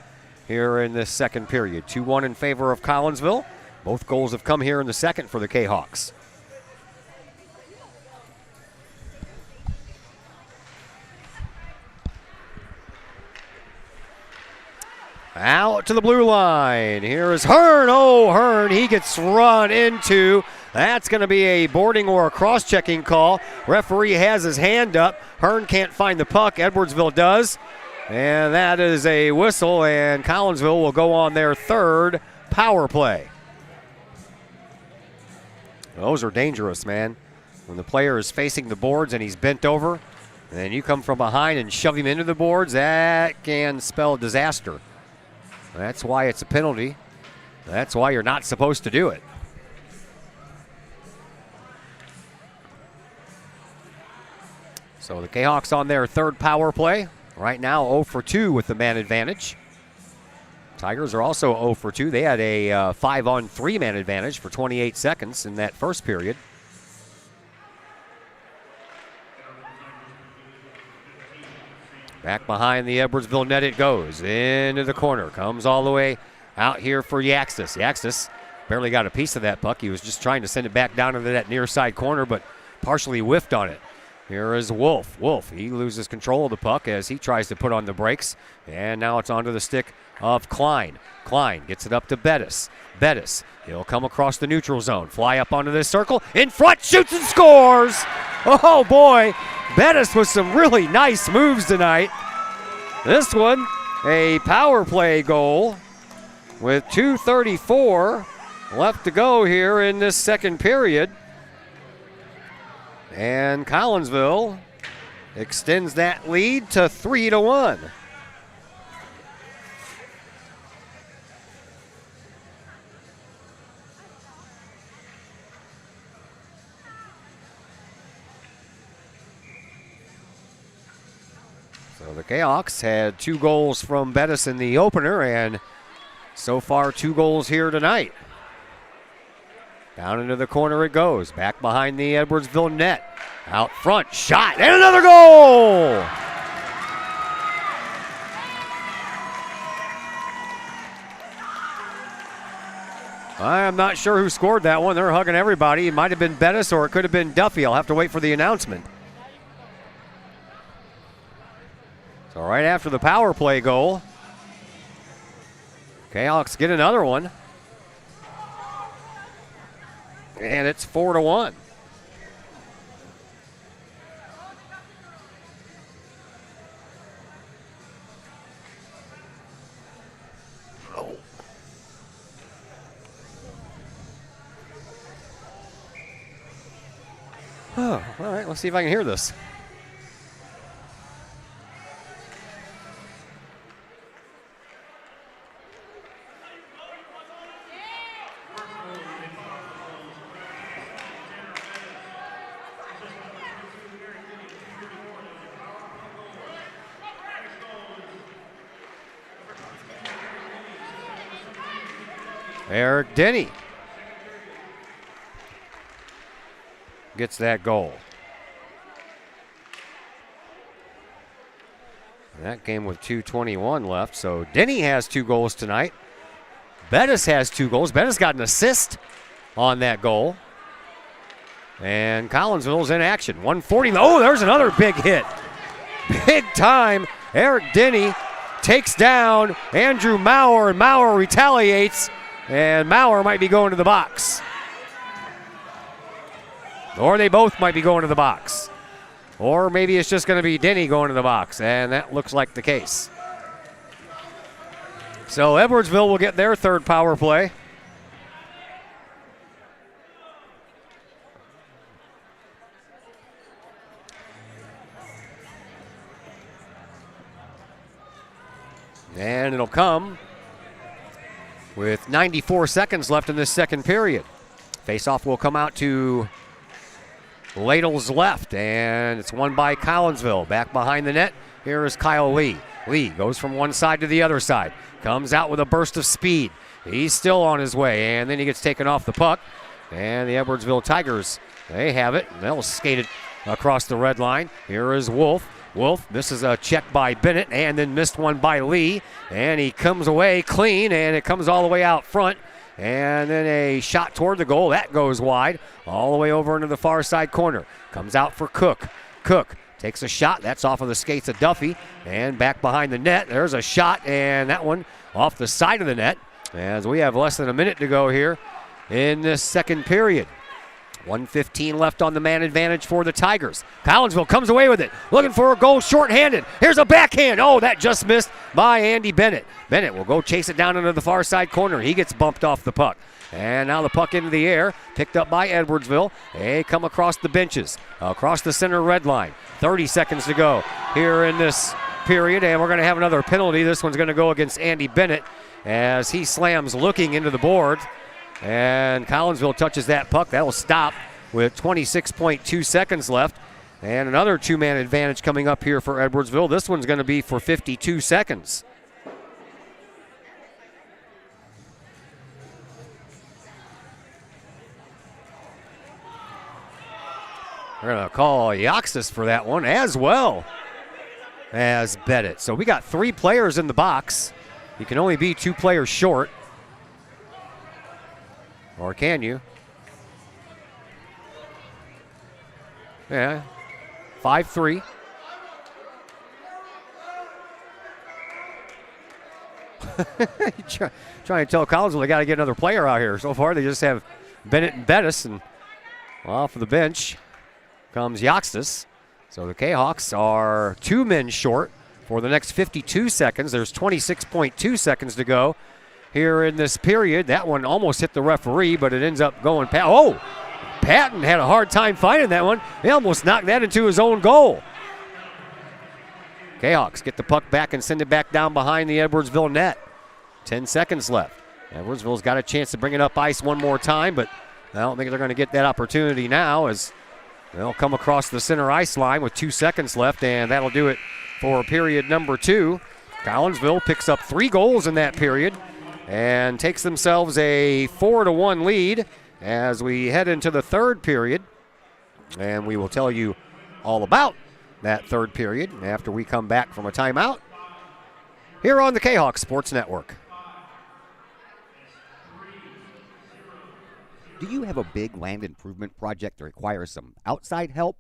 here in this second period. 2-1 in favor of Collinsville. Both goals have come here in the second for the Kahawks. Out to the blue line. Here is Hearn. Oh, Hearn, he gets run into. That's going to be a boarding or a cross-checking call. Referee has his hand up. Hearn can't find the puck. Edwardsville does. And that is a whistle, and Collinsville will go on their third power play. Those are dangerous, man. When the player is facing the boards and he's bent over, and then you come from behind and shove him into the boards, that can spell disaster. That's why it's a penalty. That's why you're not supposed to do it. So the Kahawks on their third power play. Right now 0 for 2 with the man advantage. Tigers are also 0 for 2. They had a 5-on-3 man advantage for 28 seconds in that first period. Back behind the Edwardsville net it goes. Into the corner. Comes all the way out here for Yaxis. Yaxis barely got a piece of that puck. He was just trying to send it back down into that near side corner, but partially whiffed on it. Here is Wolf. Wolf, he loses control of the puck as he tries to put on the brakes. And now it's onto the stick of Klein. Klein gets it up to Bettis. Bettis, he'll come across the neutral zone. Fly up onto this circle. In front, shoots and scores! Oh boy, Bettis with some really nice moves tonight. This one, a power play goal with 2:34 left to go here in this second period. And Collinsville extends that lead to 3-1. So the Kahawks had 2 goals from Bettis in the opener, and so far 2 goals here tonight. Down into the corner it goes. Back behind the Edwardsville net. Out front, shot, and another goal! I'm not sure who scored that one. They're hugging everybody. It might have been Bettis or it could have been Duffy. I'll have to wait for the announcement. So right after the power play goal, Kahawks get another one. And it's 4-1. Oh, all right, let's see if I can hear this. Eric Denny gets that goal. And that game with 2:21 left, so Denny has 2 goals tonight. Bettis has 2 goals. Bettis got an assist on that goal. And Collinsville's in action. 140. Oh, there's another big hit. Big time. Eric Denny takes down Andrew Maurer, and Maurer retaliates, and Maurer might be going to the box. Or they both might be going to the box. Or maybe it's just going to be Denny going to the box, and that looks like the case. So Edwardsville will get their 3rd power play. And it'll come with 94 seconds left in this second period. Faceoff will come out to Ladle's left, and it's won by Collinsville. Back behind the net, here is Kyle Lee. Lee goes from one side to the other side. Comes out with a burst of speed. He's still on his way, and then he gets taken off the puck. And the Edwardsville Tigers, they have it. They'll skate it across the red line. Here is Wolf. Wolf misses a check by Bennett and then missed one by Lee. And he comes away clean, and it comes all the way out front. And then a shot toward the goal. That goes wide all the way over into the far side corner. Comes out for Cook. Cook takes a shot. That's off of the skates of Duffy. And back behind the net, there's a shot, and that one off the side of the net as we have less than a minute to go here in this second period. 1:15 left on the man advantage for the Tigers. Collinsville comes away with it, looking for a goal shorthanded. Here's a backhand. Oh, that just missed by Andy Bennett. Bennett will go chase it down into the far side corner. He gets bumped off the puck. And now the puck into the air, picked up by Edwardsville. They come across the benches, across the center red line. 30 seconds to go here in this period, and we're going to have another penalty. This one's going to go against Andy Bennett as he slams looking into the board. And Collinsville touches that puck. That will stop with 26.2 seconds left. And another 2-man advantage coming up here for Edwardsville. This one's going to be for 52 seconds. We're going to call Yoxis for that one as well as Bennett. So we got 3 players in the box. You can only be 2 players short. Or can you? Yeah. 5-3. Trying to tell Collinsville they got to get another player out here. So far they just have Bennett and Bettis, and off of the bench comes Yoxtis. So the Kahawks are 2 men short for the next 52 seconds. There's 26.2 seconds to go here in this period. That one almost hit the referee, but it ends up going past. Oh, Patton had a hard time finding that one. He almost knocked that into his own goal. Kahawks get the puck back and send it back down behind the Edwardsville net. 10 seconds left. Edwardsville's got a chance to bring it up ice one more time, but I don't think they're going to get that opportunity now as they'll come across the center ice line with 2 seconds left, and that'll do it for period number 2. Collinsville picks up 3 goals in that period and takes themselves a 4-1 lead as we head into the third period. And we will tell you all about that third period after we come back from a timeout here on the Kahok Sports Network. Do you have a big land improvement project that requires some outside help?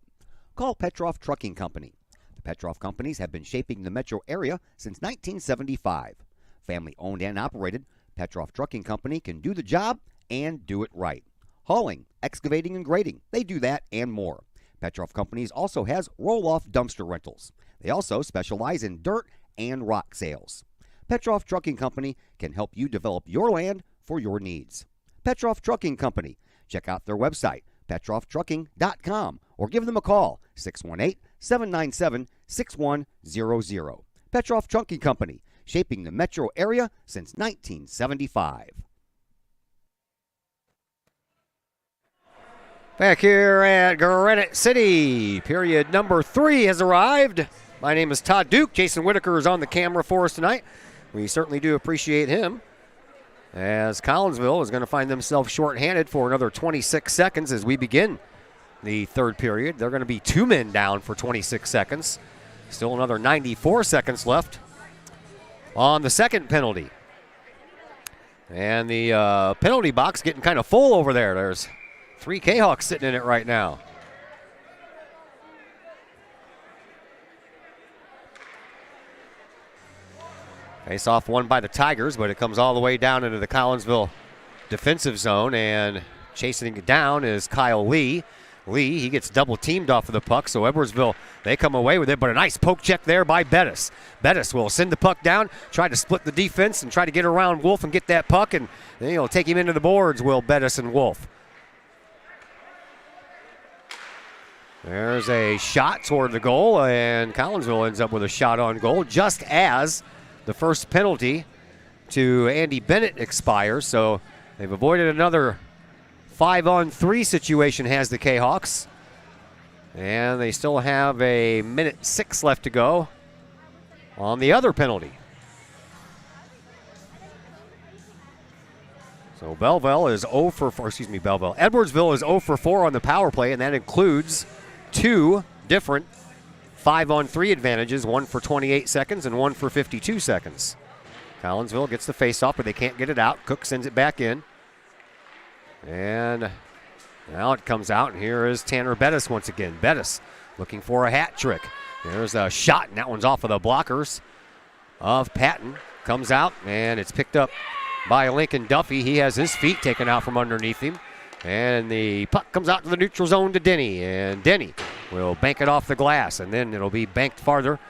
Call Petroff Trucking Company. The Petroff Companies have been shaping the metro area since 1975. Family owned and operated, Petroff Trucking Company can do the job and do it right. Hauling, excavating, and grading, they do that and more. Petroff Companies also has roll-off dumpster rentals. They also specialize in dirt and rock sales. Petroff Trucking Company can help you develop your land for your needs. Petroff Trucking Company. Check out their website, petrofftrucking.com, or give them a call, 618-797-6100. Petroff Trucking Company, shaping the metro area since 1975. Back here at Granite City, period number 3 has arrived. My name is Todd Duke. Jason Whitaker is on the camera for us tonight. We certainly do appreciate him. as Collinsville is going to find themselves shorthanded for another 26 seconds as we begin the third period. They're going to be 2 men down for 26 seconds. Still another 94 seconds left on the second penalty. And the penalty box getting kind of full over there. There's 3 Kahawks sitting in it right now. Face-off won by the Tigers, but it comes all the way down into the Collinsville defensive zone, and chasing it down is Kyle Lee. Lee, he gets double teamed off of the puck, so Edwardsville, they come away with it, but a nice poke check there by Bettis. Bettis will send the puck down, try to split the defense and try to get around Wolf and get that puck, and then he'll take him into the boards, will Bettis and Wolf. There's a shot toward the goal, and Collinsville ends up with a shot on goal just as the first penalty to Andy Bennett expires, so they've avoided another 5-on-3 situation, has the Kahawks. And they still have a minute 6 left to go on the other penalty. So Belleville is 0 for 4, Edwardsville is 0 for 4 on the power play, and that includes 2 different 5-on-3 advantages, one for 28 seconds and one for 52 seconds. Collinsville gets the face-off, but they can't get it out. Cook sends it back in. And now it comes out, and here is Tanner Bettis once again. Bettis looking for a hat trick. There's a shot, and that one's off of the blockers of Patton. Comes out, and it's picked up by Lincoln Duffy. He has his feet taken out from underneath him. And the puck comes out to the neutral zone to Denny, and Denny will bank it off the glass, and then it'll be banked farther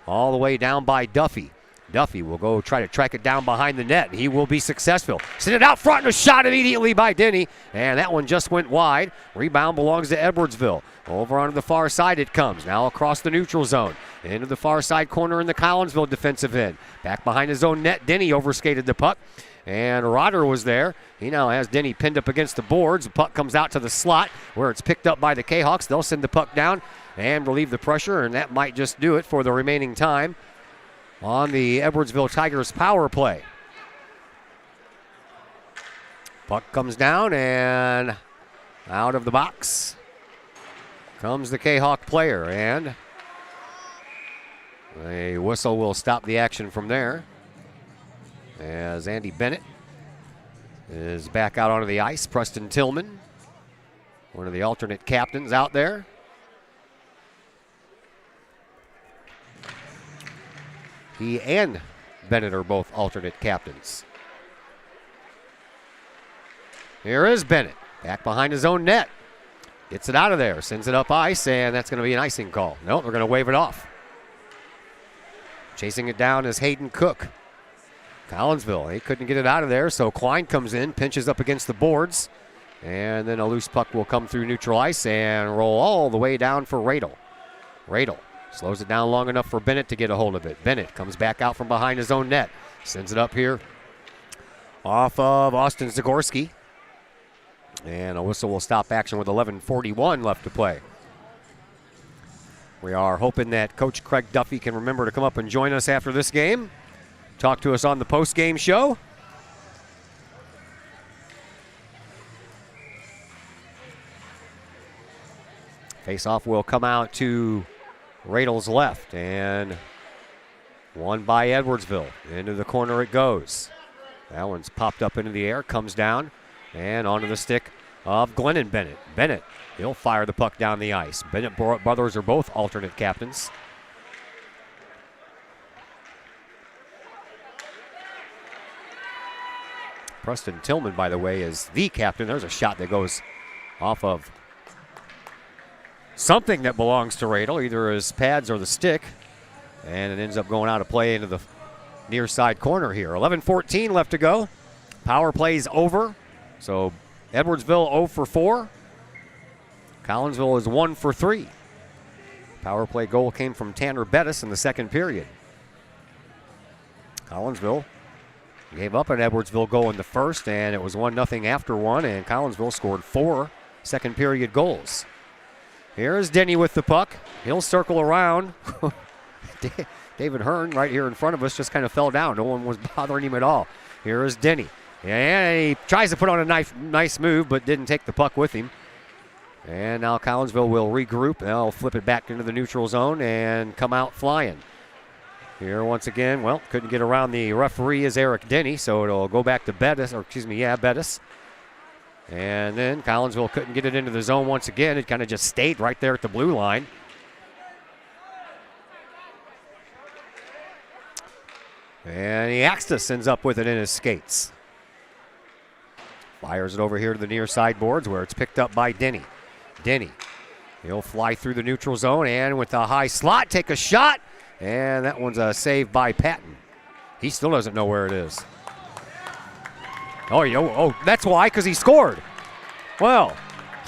all the way down by Duffy. Duffy will go try to track it down behind the net. He will be successful. Send it out front and a shot immediately by Denny, and that one just went wide. Rebound belongs to Edwardsville. Over onto the far side it comes. Now across the neutral zone. Into the far side corner in the Collinsville defensive end. Back behind his own net, Denny overskated the puck. And Rotter was there. He now has Denny pinned up against the boards. The puck comes out to the slot where it's picked up by the Kahawks. They'll send the puck down and relieve the pressure, and that might just do it for the remaining time on the Edwardsville Tigers power play. Puck comes down, and out of the box comes the Kahawk player, and a whistle will stop the action from there as Andy Bennett is back out onto the ice. Preston Tillman, one of the alternate captains out there. He and Bennett are both alternate captains. Here is Bennett, back behind his own net. Gets it out of there, sends it up ice, and that's going to be an icing call. No, they're going to wave it off. Chasing it down is Hayden Cook. Collinsville, they couldn't get it out of there, so Klein comes in, pinches up against the boards, and then a loose puck will come through neutral ice and roll all the way down for Radel. Radel slows it down long enough for Bennett to get a hold of it. Bennett comes back out from behind his own net, sends it up here off of Austin Zagorski, and a whistle will stop action with 11:41 left to play. We are hoping that Coach Craig Duffy can remember to come up and join us after this game. Talk to us on the post-game show. Face-off will come out to Radel's left, and won by Edwardsville. Into the corner it goes. That one's popped up into the air, comes down, and onto the stick of Glennon Bennett. Bennett, he'll fire the puck down the ice. Bennett brothers are both alternate captains. Preston Tillman, by the way, is the captain. There's a shot that goes off of something that belongs to Radel, either his pads or the stick, and it ends up going out of play into the near side corner here. 11:14 left to go. Power play's over, so Edwardsville 0 for 4. Collinsville is 1 for 3. Power play goal came from Tanner Bettis in the second period. Collinsville gave up an Edwardsville goal in the first, and it was 1-0 after one, and Collinsville scored 4 second period goals. Here's Denny with the puck. He'll circle around. David Hearn right here in front of us just kind of fell down. No one was bothering him at all. Here is Denny. And he tries to put on a nice move, but didn't take the puck with him. And now Collinsville will regroup. They'll flip it back into the neutral zone and come out flying. Here once again, well, couldn't get around the referee is Eric Denny, so it'll go back to Bettis, Bettis. And then Collinsville couldn't get it into the zone once again. It kind of just stayed right there at the blue line. And Yaxtis ends up with it in his skates. Fires it over here to the near side boards where it's picked up by Denny. Denny, he'll fly through the neutral zone and with a high slot, take a shot. And that one's a save by Patton. He still doesn't know where it is. Oh, that's why, because he scored. Well,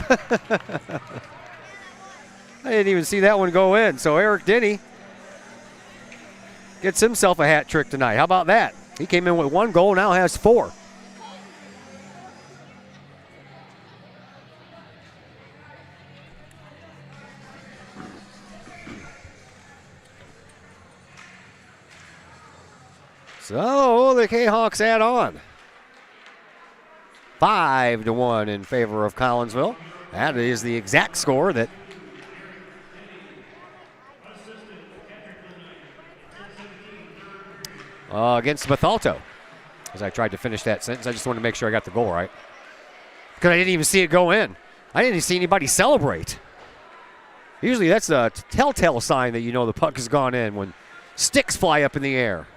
I didn't even see that one go in. So Eric Denny gets himself a hat trick tonight. How about that? He came in with 1 goal, now has 4. So the Kahawks add on. 5-1 in favor of Collinsville. That is the exact score that against Bethalto. As I tried to finish that sentence, I just wanted to make sure I got the goal right. Because I didn't even see it go in. I didn't even see anybody celebrate. Usually that's a telltale sign that you know the puck has gone in, when sticks fly up in the air.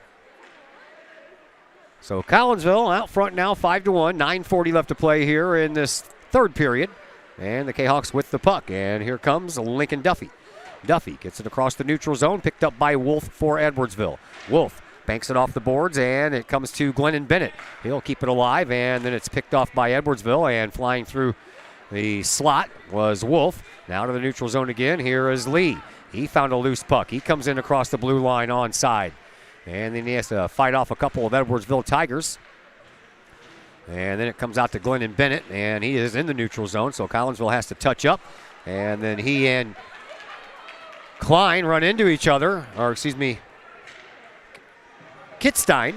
So Collinsville out front now, 5-1. 9:40 left to play here in this third period. And the Kahawks with the puck. And here comes Lincoln Duffy. Duffy gets it across the neutral zone, picked up by Wolf for Edwardsville. Wolf banks it off the boards, and it comes to Glennon Bennett. He'll keep it alive, and then it's picked off by Edwardsville, and flying through the slot was Wolf. Now to the neutral zone again. Here is Lee. He found a loose puck. He comes in across the blue line onside. And then he has to fight off a couple of Edwardsville Tigers. And then it comes out to Glennon Bennett, and he is in the neutral zone, so Collinsville has to touch up. And then he and Klein run into each other, Kitstein.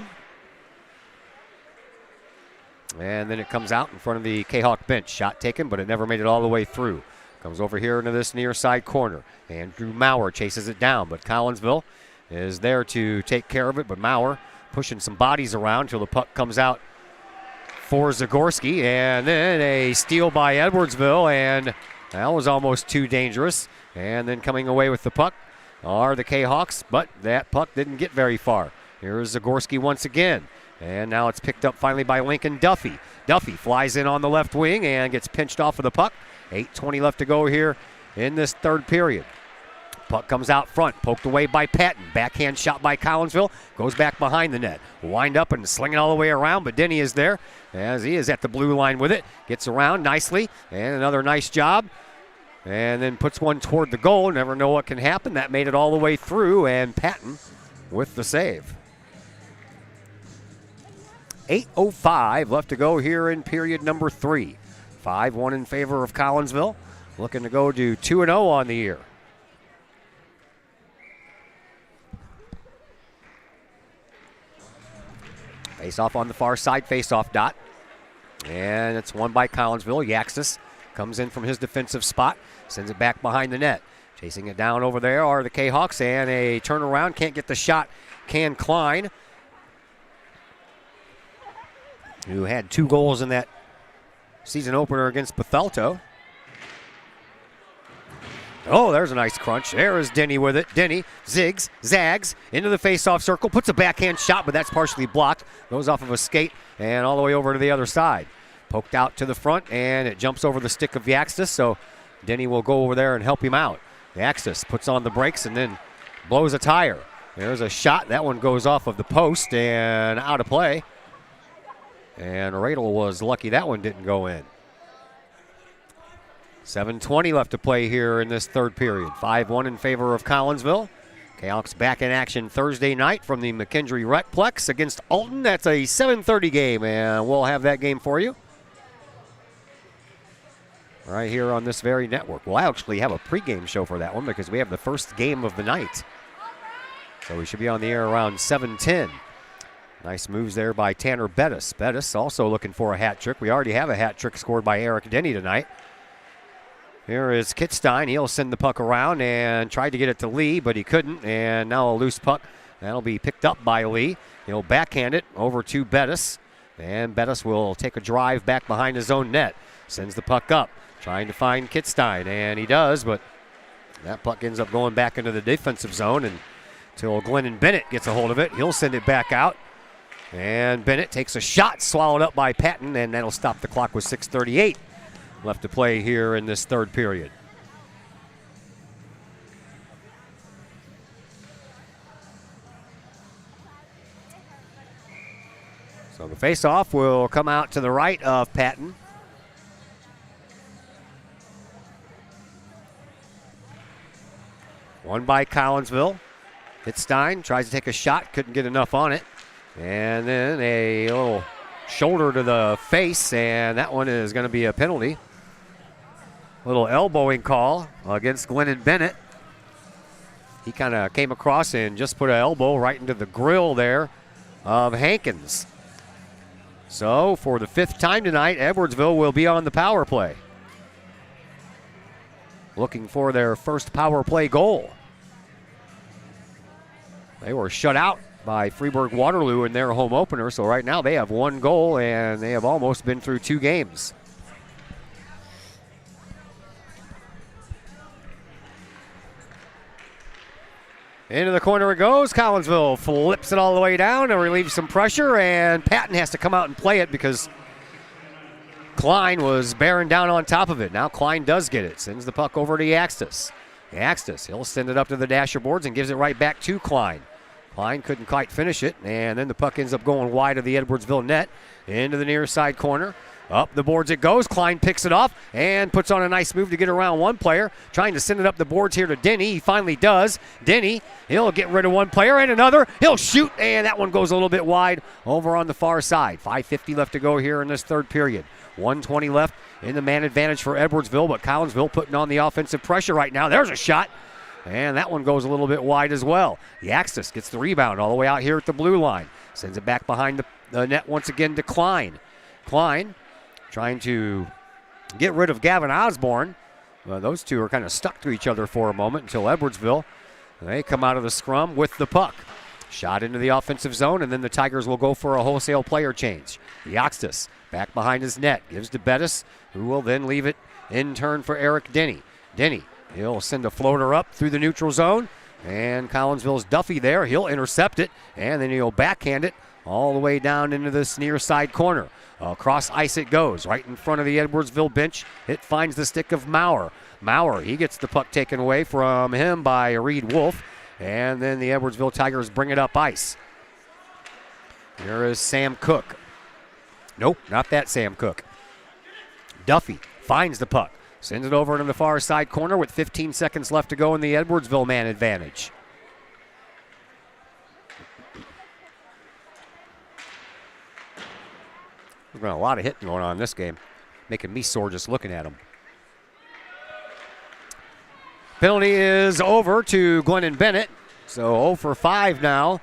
And then it comes out in front of the Kahawk bench. Shot taken, but it never made it all the way through. Comes over here into this near side corner. Andrew Maurer chases it down, but Collinsville is there to take care of it, but Maurer pushing some bodies around until the puck comes out for Zagorski, and then a steal by Edwardsville, and that was almost too dangerous. And then coming away with the puck are the Kahawks, but that puck didn't get very far. Here's Zagorski once again, and now it's picked up finally by Lincoln Duffy. Duffy flies in on the left wing and gets pinched off of the puck. 8:20 left to go here in this third period. Puck comes out front, poked away by Patton. Backhand shot by Collinsville, goes back behind the net. Wind up and sling it all the way around, but Denny is there as he is at the blue line with it. Gets around nicely, and another nice job. And then puts one toward the goal. Never know what can happen. That made it all the way through, and Patton with the save. 8:05 left to go here in period number 3. 5-1 in favor of Collinsville. Looking to go to 2-0 on the year. Face-off on the far side, face-off dot. And it's won by Collinsville. Yaxis comes in from his defensive spot, sends it back behind the net. Chasing it down over there are the Kahawks, and a turnaround. Can't get the shot. Can Klein, who had 2 goals in that season opener against Bethalto. Oh, there's a nice crunch. There is Denny with it. Denny zags into the face-off circle, puts a backhand shot, but that's partially blocked. Goes off of a skate and all the way over to the other side. Poked out to the front, and it jumps over the stick of Yaxis, so Denny will go over there and help him out. Yaxis puts on the brakes and then blows a tire. There's a shot. That one goes off of the post and out of play. And Radel was lucky that one didn't go in. 7:20 left to play here in this third period. 5-1 in favor of Collinsville. Kahawks back in action Thursday night from the McKendree Recplex against Alton. That's a 7:30 game, and we'll have that game for you right here on this very network. We'll actually have a pregame show for that one because we have the first game of the night. So we should be on the air around 7:10. Nice moves there by Tanner Bettis. Bettis also looking for a hat trick. We already have a hat trick scored by Eric Denny tonight. Here is Kittstein. He'll send the puck around and tried to get it to Lee, but he couldn't. And now a loose puck. That'll be picked up by Lee. He'll backhand it over to Bettis. And Bettis will take a drive back behind his own net. Sends the puck up, trying to find Kittstein. And he does, but that puck ends up going back into the defensive zone. And until Glennon Bennett gets a hold of it, he'll send it back out. And Bennett takes a shot, swallowed up by Patton, and that'll stop the clock with 6:38 left to play here in this third period. So the faceoff will come out to the right of Patton. Won by Collinsville. Hittstein tries to take a shot, couldn't get enough on it. And then a little shoulder to the face, and that one is going to be a penalty. Little elbowing call against Glennon Bennett. He kind of came across and just put an elbow right into the grill there of Hankins. So for the fifth time tonight, Edwardsville will be on the power play, looking for their first power play goal. They were shut out by Freeburg Waterloo in their home opener, so right now they have one goal and they have almost been through two games. Into the corner it goes. Collinsville flips it all the way down to relieve some pressure, and Patton has to come out and play it because Klein was bearing down on top of it. Now Klein does get it. Sends the puck over to Yaxtis. Yaxtis, he'll send it up to the dasher boards and gives it right back to Klein. Klein couldn't quite finish it, and then the puck ends up going wide of the Edwardsville net into the near side corner. Up the boards it goes. Klein picks it off and puts on a nice move to get around one player. Trying to send it up the boards here to Denny. He finally does. Denny, he'll get rid of one player and another. He'll shoot, and that one goes a little bit wide over on the far side. 5:50 left to go here in this third period. 1:20 left in the man advantage for Edwardsville, but Collinsville putting on the offensive pressure right now. There's a shot, and that one goes a little bit wide as well. Yaxtis gets the rebound all the way out here at the blue line. Sends it back behind the net once again to Klein. Klein trying to get rid of Gavin Osborne. Those two are kind of stuck to each other for a moment until Edwardsville, they come out of the scrum with the puck. Shot into the offensive zone, and then the Tigers will go for a wholesale player change. Yaxtis back behind his net, gives to Bettis, who will then leave it in turn for Eric Denny. Denny, he'll send a floater up through the neutral zone, and Collinsville's Duffy there. He'll intercept it, and then he'll backhand it all the way down into this near side corner. Across ice it goes, right in front of the Edwardsville bench. It finds the stick of Maurer. Maurer, he gets the puck taken away from him by Reed Wolf, and then the Edwardsville Tigers bring it up ice. Here is Sam Cook. Nope, not that Sam Cook. Duffy finds the puck, sends it over into the far side corner with 15 seconds left to go in the Edwardsville man advantage. There's been a lot of hitting going on in this game, making me sore just looking at them. Penalty is over to Glennon Bennett. So 0 for 5 now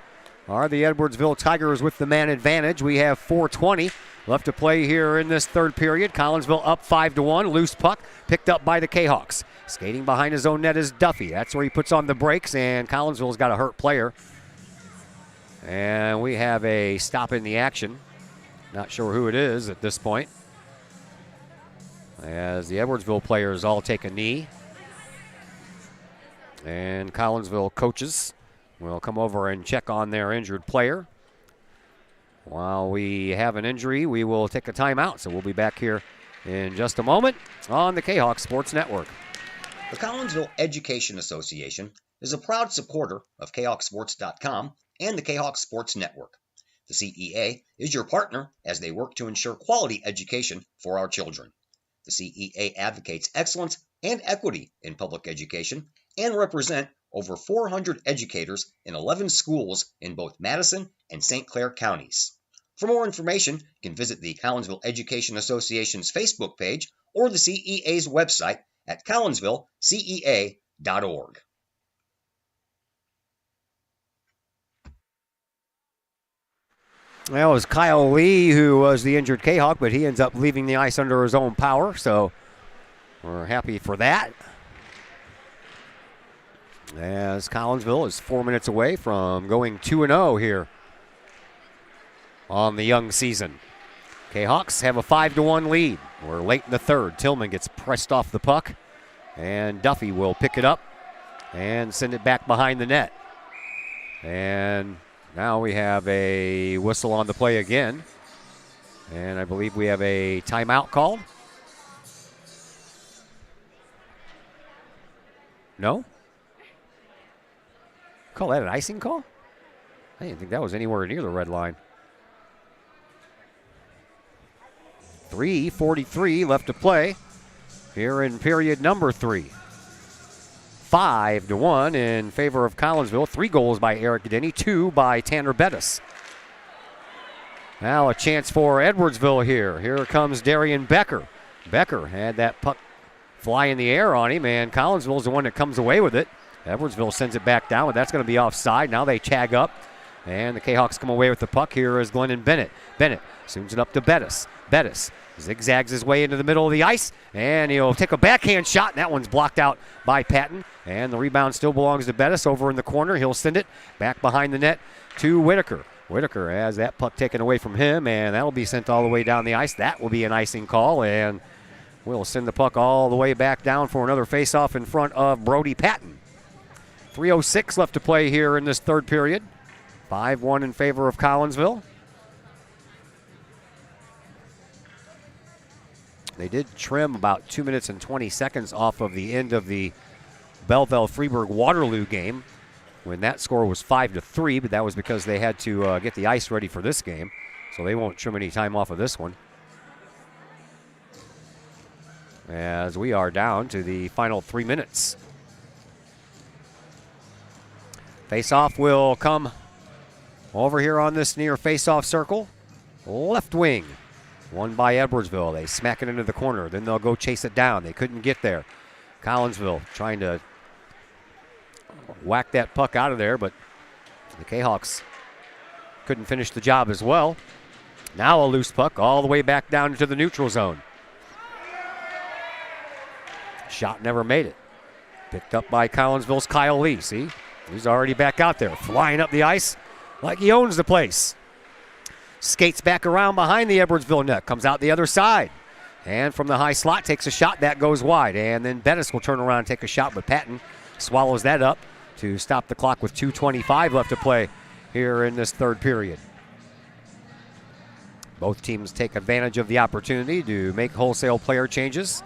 are the Edwardsville Tigers with the man advantage. We have 4:20 left to play here in this third period. Collinsville up 5-1. Loose puck picked up by the Kahawks. Skating behind his own net is Duffy. That's where he puts on the brakes, and Collinsville's got a hurt player. And we have a stop in the action. Not sure who it is at this point, as the Edwardsville players all take a knee. And Collinsville coaches will come over and check on their injured player. While we have an injury, we will take a timeout. So we'll be back here in just a moment on the Kahok Sports Network. The Collinsville Education Association is a proud supporter of KahokSports.com and the Kahok Sports Network. The CEA is your partner as they work to ensure quality education for our children. The CEA advocates excellence and equity in public education and represent over 400 educators in 11 schools in both Madison and St. Clair counties. For more information, you can visit the Collinsville Education Association's Facebook page or the CEA's website at collinsvillecea.org. Well, it was Kyle Lee who was the injured Kahok, but he ends up leaving the ice under his own power, so we're happy for that. As Collinsville is 4 minutes away from going 2-0 here on the young season. Kahawks have a 5-1 lead. We're late in the third. Tillman gets pressed off the puck, and Duffy will pick it up and send it back behind the net. And now we have a whistle on the play again. And I believe we have a timeout called. No? Call that an icing call? I didn't think that was anywhere near the red line. 3:43 left to play here in period number 3. 5-1 in favor of Collinsville. 3 goals by Eric Denny, 2 by Tanner Bettis. Now a chance for Edwardsville here. Here comes Darian Becker. Becker had that puck fly in the air on him, and Collinsville is the one that comes away with it. Edwardsville sends it back down, but that's going to be offside. Now they tag up, and the Kahawks come away with the puck. Here is Glennon Bennett. Bennett swings it up to Bettis. Bettis zigzags his way into the middle of the ice, and he'll take a backhand shot, and that one's blocked out by Patton. And the rebound still belongs to Bettis over in the corner. He'll send it back behind the net to Whitaker. Whitaker has that puck taken away from him, and that'll be sent all the way down the ice. That will be an icing call, and we'll send the puck all the way back down for another faceoff in front of Brody Patton. 3:06 left to play here in this third period. 5-1 in favor of Collinsville. They did trim about 2 minutes and 20 seconds off of the end of the Belleville-Freeburg-Waterloo game when that score was 5-3, but that was because they had to get the ice ready for this game, so they won't trim any time off of this one. As we are down to the final 3 minutes. Face-off will come over here on this near face-off circle. Left wing. Won by Edwardsville. They smack it into the corner. Then they'll go chase it down. They couldn't get there. Collinsville trying to whack that puck out of there, but the Kahawks couldn't finish the job as well. Now a loose puck all the way back down into the neutral zone. Shot never made it. Picked up by Collinsville's Kyle Lee. See? He's already back out there, flying up the ice like he owns the place. Skates back around behind the Edwardsville net, comes out the other side. And from the high slot, takes a shot, that goes wide. And then Bettis will turn around and take a shot, but Patton swallows that up to stop the clock with 2:25 left to play here in this third period. Both teams take advantage of the opportunity to make wholesale player changes.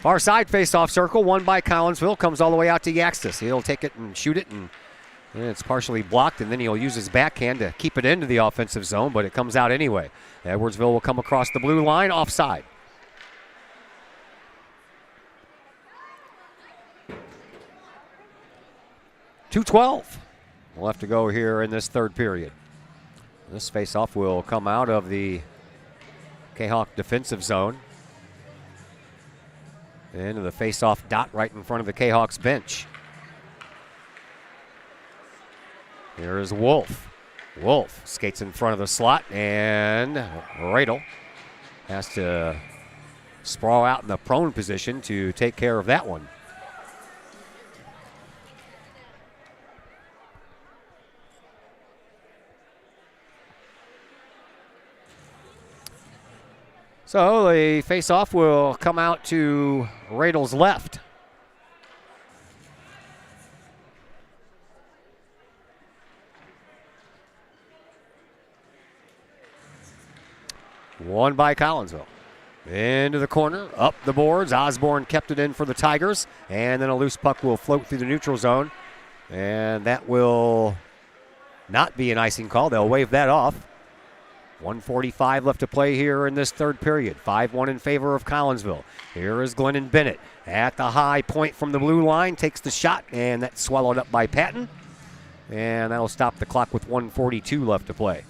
Far side face-off circle, won by Collinsville, comes all the way out to Yaxtis. He'll take it and shoot it, and it's partially blocked, and then he'll use his backhand to keep it into the offensive zone, but it comes out anyway. Edwardsville will come across the blue line, offside. .212 left to go here in this third period. This face-off will come out of the Kahawk defensive zone into the face-off dot right in front of the Kahawks bench. Here is Wolf. Wolf skates in front of the slot, and Radel has to sprawl out in the prone position to take care of that one. So the face-off will come out to Radel's left. Won by Collinsville. Into the corner, up the boards. Osborne kept it in for the Tigers, and then a loose puck will float through the neutral zone, and that will not be an icing call. They'll wave that off. 1:45 left to play here in this third period. 5-1 in favor of Collinsville. Here is Glennon Bennett at the high point from the blue line. Takes the shot, and that's swallowed up by Patton. And that'll stop the clock with 1:42 left to play.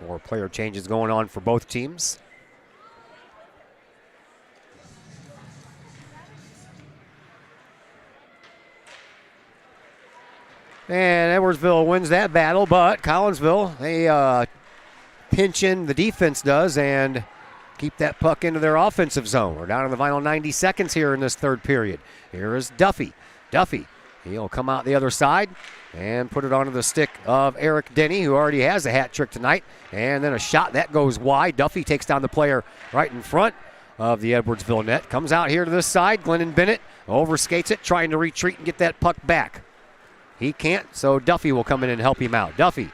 More player changes going on for both teams. And Edwardsville wins that battle, but Collinsville, they pinch in, the defense does, and keep that puck into their offensive zone. We're down to the final 90 seconds here in this third period. Here is Duffy. Duffy, he'll come out the other side and put it onto the stick of Eric Denny, who already has a hat trick tonight. And then a shot that goes wide. Duffy takes down the player right in front of the Edwardsville net. Comes out here to this side. Glennon Bennett overskates it, trying to retreat and get that puck back. He can't, so Duffy will come in and help him out. Duffy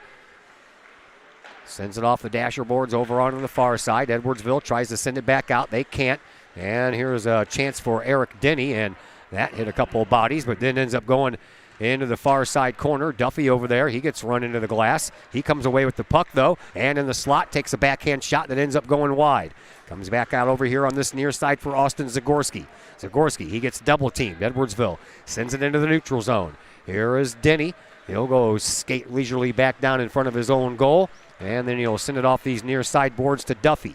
sends it off the dasher boards over onto the far side. Edwardsville tries to send it back out. They can't. And here's a chance for Eric Denny, and that hit a couple of bodies, but then ends up going into the far side corner. Duffy over there, he gets run into the glass. He comes away with the puck, though, and in the slot takes a backhand shot that ends up going wide. Comes back out over here on this near side for Austin Zagorski. Zagorski, he gets double teamed. Edwardsville sends it into the neutral zone. Here is Denny. He'll go skate leisurely back down in front of his own goal, and then he'll send it off these near side boards to Duffy.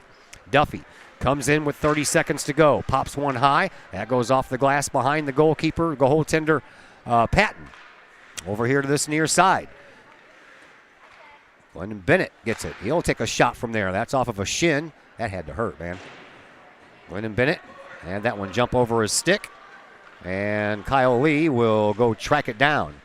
Duffy comes in with 30 seconds to go. Pops one high. That goes off the glass behind the goalkeeper, goaltender Patton. Over here to this near side. Glennon Bennett gets it. He'll take a shot from there. That's off of a shin. That had to hurt, man. Glennon Bennett had that one jump over his stick. And Kyle Lee will go track it down.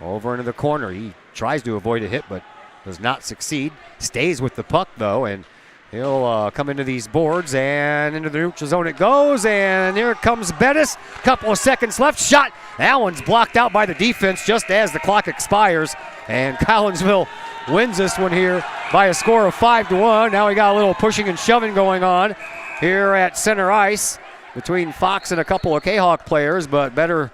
Over into the corner. He tries to avoid a hit, but does not succeed. Stays with the puck, though, and he'll come into these boards, and into the neutral zone it goes, and here comes Bettis. Couple of seconds left. Shot. That one's blocked out by the defense just as the clock expires, and Collinsville wins this one here by a score of 5-1. Now we got a little pushing and shoving going on here at center ice between Fox and a couple of Kahok players, but better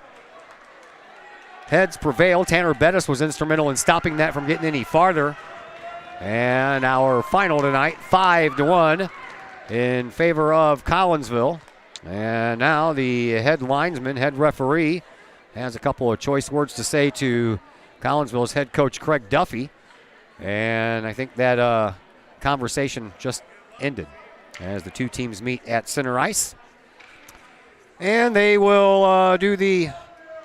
heads prevail. Tanner Bettis was instrumental in stopping that from getting any farther. And our final tonight, 5-1 in favor of Collinsville. And now the head linesman, head referee, has a couple of choice words to say to Collinsville's head coach, Craig Duffy. And I think that conversation just ended as the two teams meet at center ice. And they will do the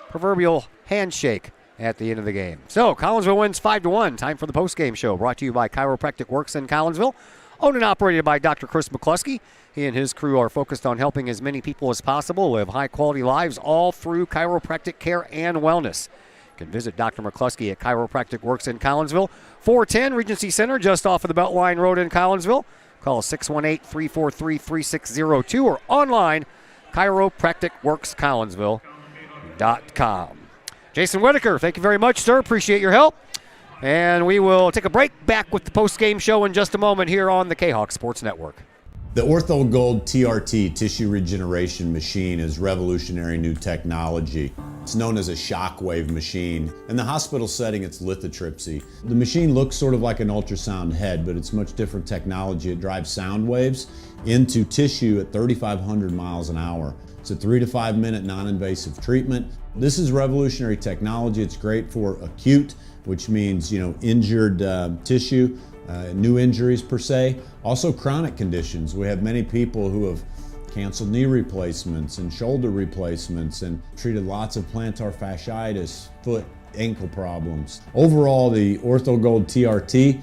proverbial handshake at the end of the game. So Collinsville wins 5-1. Time for the post-game show, brought to you by Chiropractic Works in Collinsville, owned and operated by Dr. Chris McCluskey. He and his crew are focused on helping as many people as possible live high-quality lives all through chiropractic care and wellness. You can visit Dr. McCluskey at Chiropractic Works in Collinsville, 410 Regency Center, just off of the Beltline Road in Collinsville. Call 618-343-3602 or online, chiropracticworkscollinsville.com. Jason Whitaker, thank you very much, sir. Appreciate your help. And we will take a break, back with the post-game show in just a moment here on the Kahok Sports Network. The Ortho Gold TRT tissue regeneration machine is revolutionary new technology. It's known as a shockwave machine. In the hospital setting, it's lithotripsy. The machine looks sort of like an ultrasound head, but it's much different technology. It drives sound waves into tissue at 3,500 miles an hour. It's a 3 to 5 minute non-invasive treatment. This is revolutionary technology. It's great for acute, which means, injured tissue, new injuries per se. Also chronic conditions. We have many people who have canceled knee replacements and shoulder replacements and treated lots of plantar fasciitis, foot, ankle problems. Overall, the Ortho Gold TRT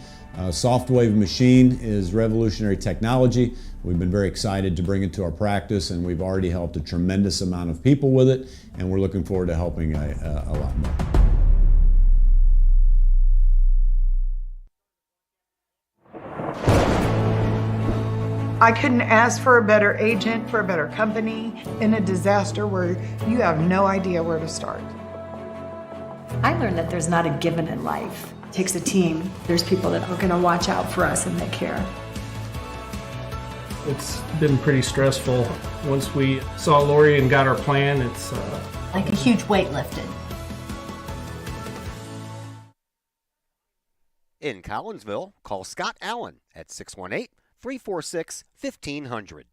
soft wave machine is revolutionary technology. We've been very excited to bring it to our practice, and we've already helped a tremendous amount of people with it, and we're looking forward to helping a lot more. I couldn't ask for a better agent, for a better company in a disaster where you have no idea where to start. I learned that there's not a given in life. It takes a team. There's people that are going to watch out for us and that care. It's been pretty stressful. Once we saw Lori and got our plan, it's like a huge weight lifted. In Collinsville, call Scott Allen at 618-346-1500.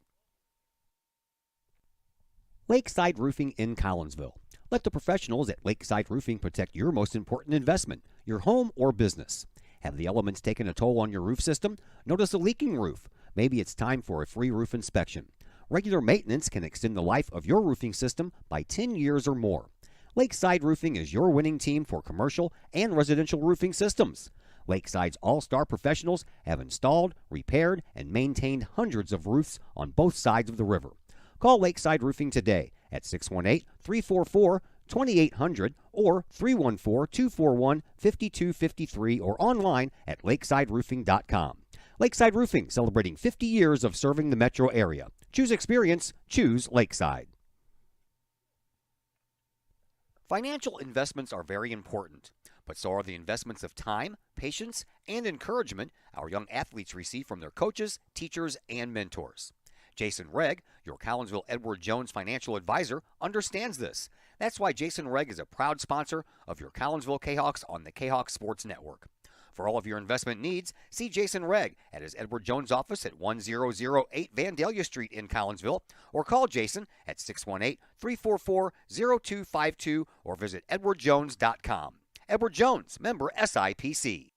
Lakeside Roofing in Collinsville. Let the professionals at Lakeside Roofing protect your most important investment, your home or business. Have the elements taken a toll on your roof system? Notice a leaking roof? Maybe it's time for a free roof inspection. Regular maintenance can extend the life of your roofing system by 10 years or more. Lakeside Roofing is your winning team for commercial and residential roofing systems. Lakeside's all-star professionals have installed, repaired, and maintained hundreds of roofs on both sides of the river. Call Lakeside Roofing today at 618-344-2800 or 314-241-5253 or online at lakesideroofing.com. Lakeside Roofing, celebrating 50 years of serving the metro area. Choose experience, choose Lakeside. Financial investments are very important, but so are the investments of time, patience, and encouragement our young athletes receive from their coaches, teachers, and mentors. Jason Regg, your Collinsville Edward Jones financial advisor, understands this. That's why Jason Regg is a proud sponsor of your Collinsville Kahawks on the Kahok Sports Network. For all of your investment needs, see Jason Regg at his Edward Jones office at 1008 Vandalia Street in Collinsville, or call Jason at 618-344-0252 or visit edwardjones.com. Edward Jones, member SIPC.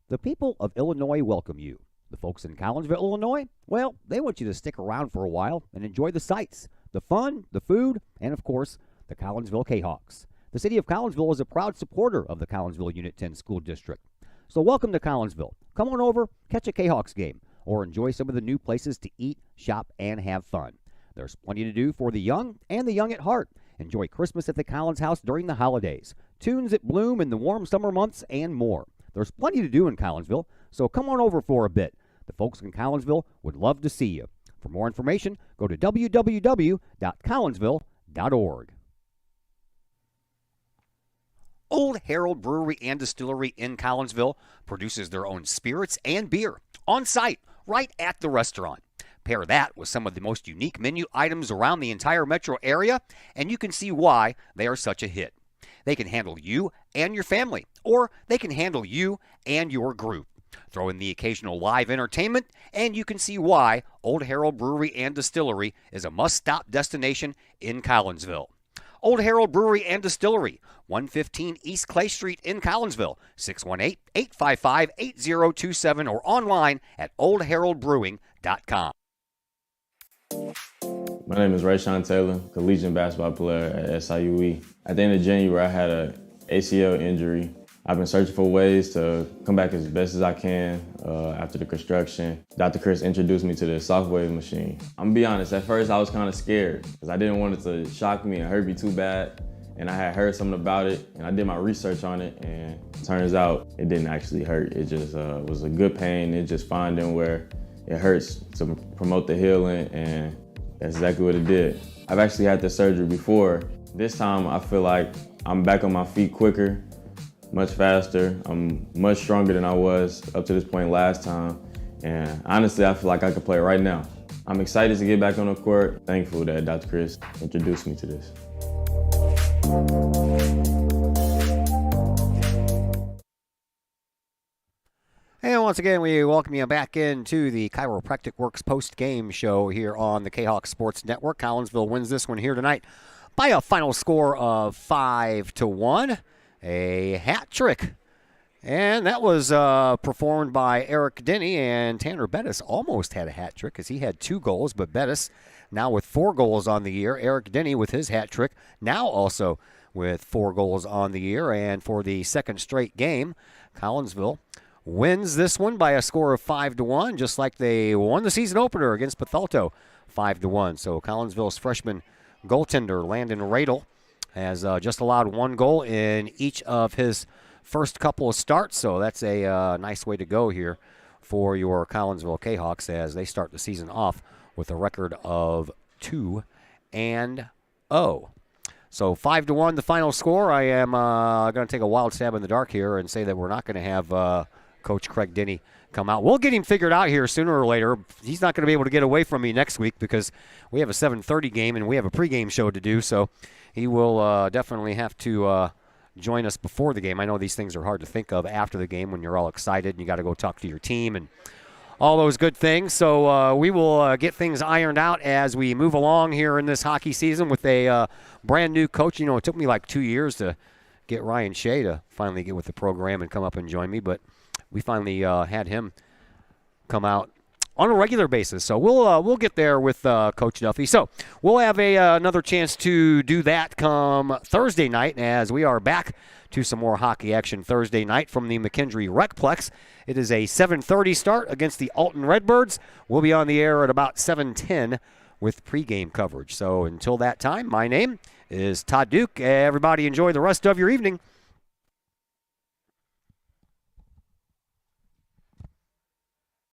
The people of Illinois welcome you. The folks in Collinsville, Illinois, well, they want you to stick around for a while and enjoy the sights, the fun, the food, and of course, the Collinsville Kahawks. The city of Collinsville is a proud supporter of the Collinsville Unit 10 School District. So welcome to Collinsville. Come on over, catch a Kahawks game, or enjoy some of the new places to eat, shop, and have fun. There's plenty to do for the young and the young at heart. Enjoy Christmas at the Collins House during the holidays, tunes at Bloom in the warm summer months, and more. There's plenty to do in Collinsville, so come on over for a bit. The folks in Collinsville would love to see you. For more information, go to www.collinsville.org. Old Herald Brewery and Distillery in Collinsville produces their own spirits and beer on site, right at the restaurant. Pair that with some of the most unique menu items around the entire metro area, and you can see why they are such a hit. They can handle you and your family, or they can handle you and your group. Throw in the occasional live entertainment, and you can see why Old Herald Brewery and Distillery is a must-stop destination in Collinsville. Old Herald Brewery and Distillery, 115 East Clay Street in Collinsville, 618-855-8027, or online at oldheraldbrewing.com. My name is Rayshawn Taylor, collegiate basketball player at SIUE. At the end of January, I had an ACL injury. I've been searching for ways to come back as best as I can after the construction. Dr. Chris introduced me to the Shockwave machine. I'm gonna be honest, at first I was kind of scared because I didn't want it to shock me and hurt me too bad. And I had heard something about it and I did my research on it, and it turns out it didn't actually hurt. It just was a good pain. It just finding where it hurts to promote the healing, and that's exactly what it did. I've actually had this surgery before. This time I feel like I'm back on my feet quicker, much faster. I'm much stronger than I was up to this point last time. And honestly, I feel like I could play right now. I'm excited to get back on the court. Thankful that Dr. Chris introduced me to this. And once again, we welcome you back into the Chiropractic Works post-game show here on the Kahok Sports Network. Collinsville wins this one here tonight by a final score of 5-1. A hat trick. And that was performed by Eric Denny, and Tanner Bettis almost had a hat trick because he had 2 goals, but Bettis now with 4 goals on the year. Eric Denny with his hat trick now also with 4 goals on the year. And for the second straight game, Collinsville wins this one by a score of 5-1, just like they won the season opener against Bethalto 5-1. So Collinsville's freshman goaltender, Landon Radel, has just allowed 1 goal in each of his first couple of starts. So that's a nice way to go here for your Collinsville Kahawks as they start the season off with a record of 2-0. So 5-1 the final score. I am going to take a wild stab in the dark here and say that we're not going to have Coach Craig Denny come out. We'll get him figured out here sooner or later. He's not going to be able to get away from me next week because we have a 7:30 game and we have a pregame show to do. So he will definitely have to join us before the game. I know these things are hard to think of after the game when you're all excited and you got to go talk to your team and all those good things. So we will get things ironed out as we move along here in this hockey season with a brand new coach. You know, it took me like 2 years to get Ryan Shea to finally get with the program and come up and join me, but we finally had him come out on a regular basis. So we'll get there with Coach Duffy. So we'll have another chance to do that come Thursday night, as we are back to some more hockey action Thursday night from the McKendree Recplex. It is a 7:30 start against the Alton Redbirds. We'll be on the air at about 7:10 with pregame coverage. So until that time, my name is Todd Duke. Everybody enjoy the rest of your evening.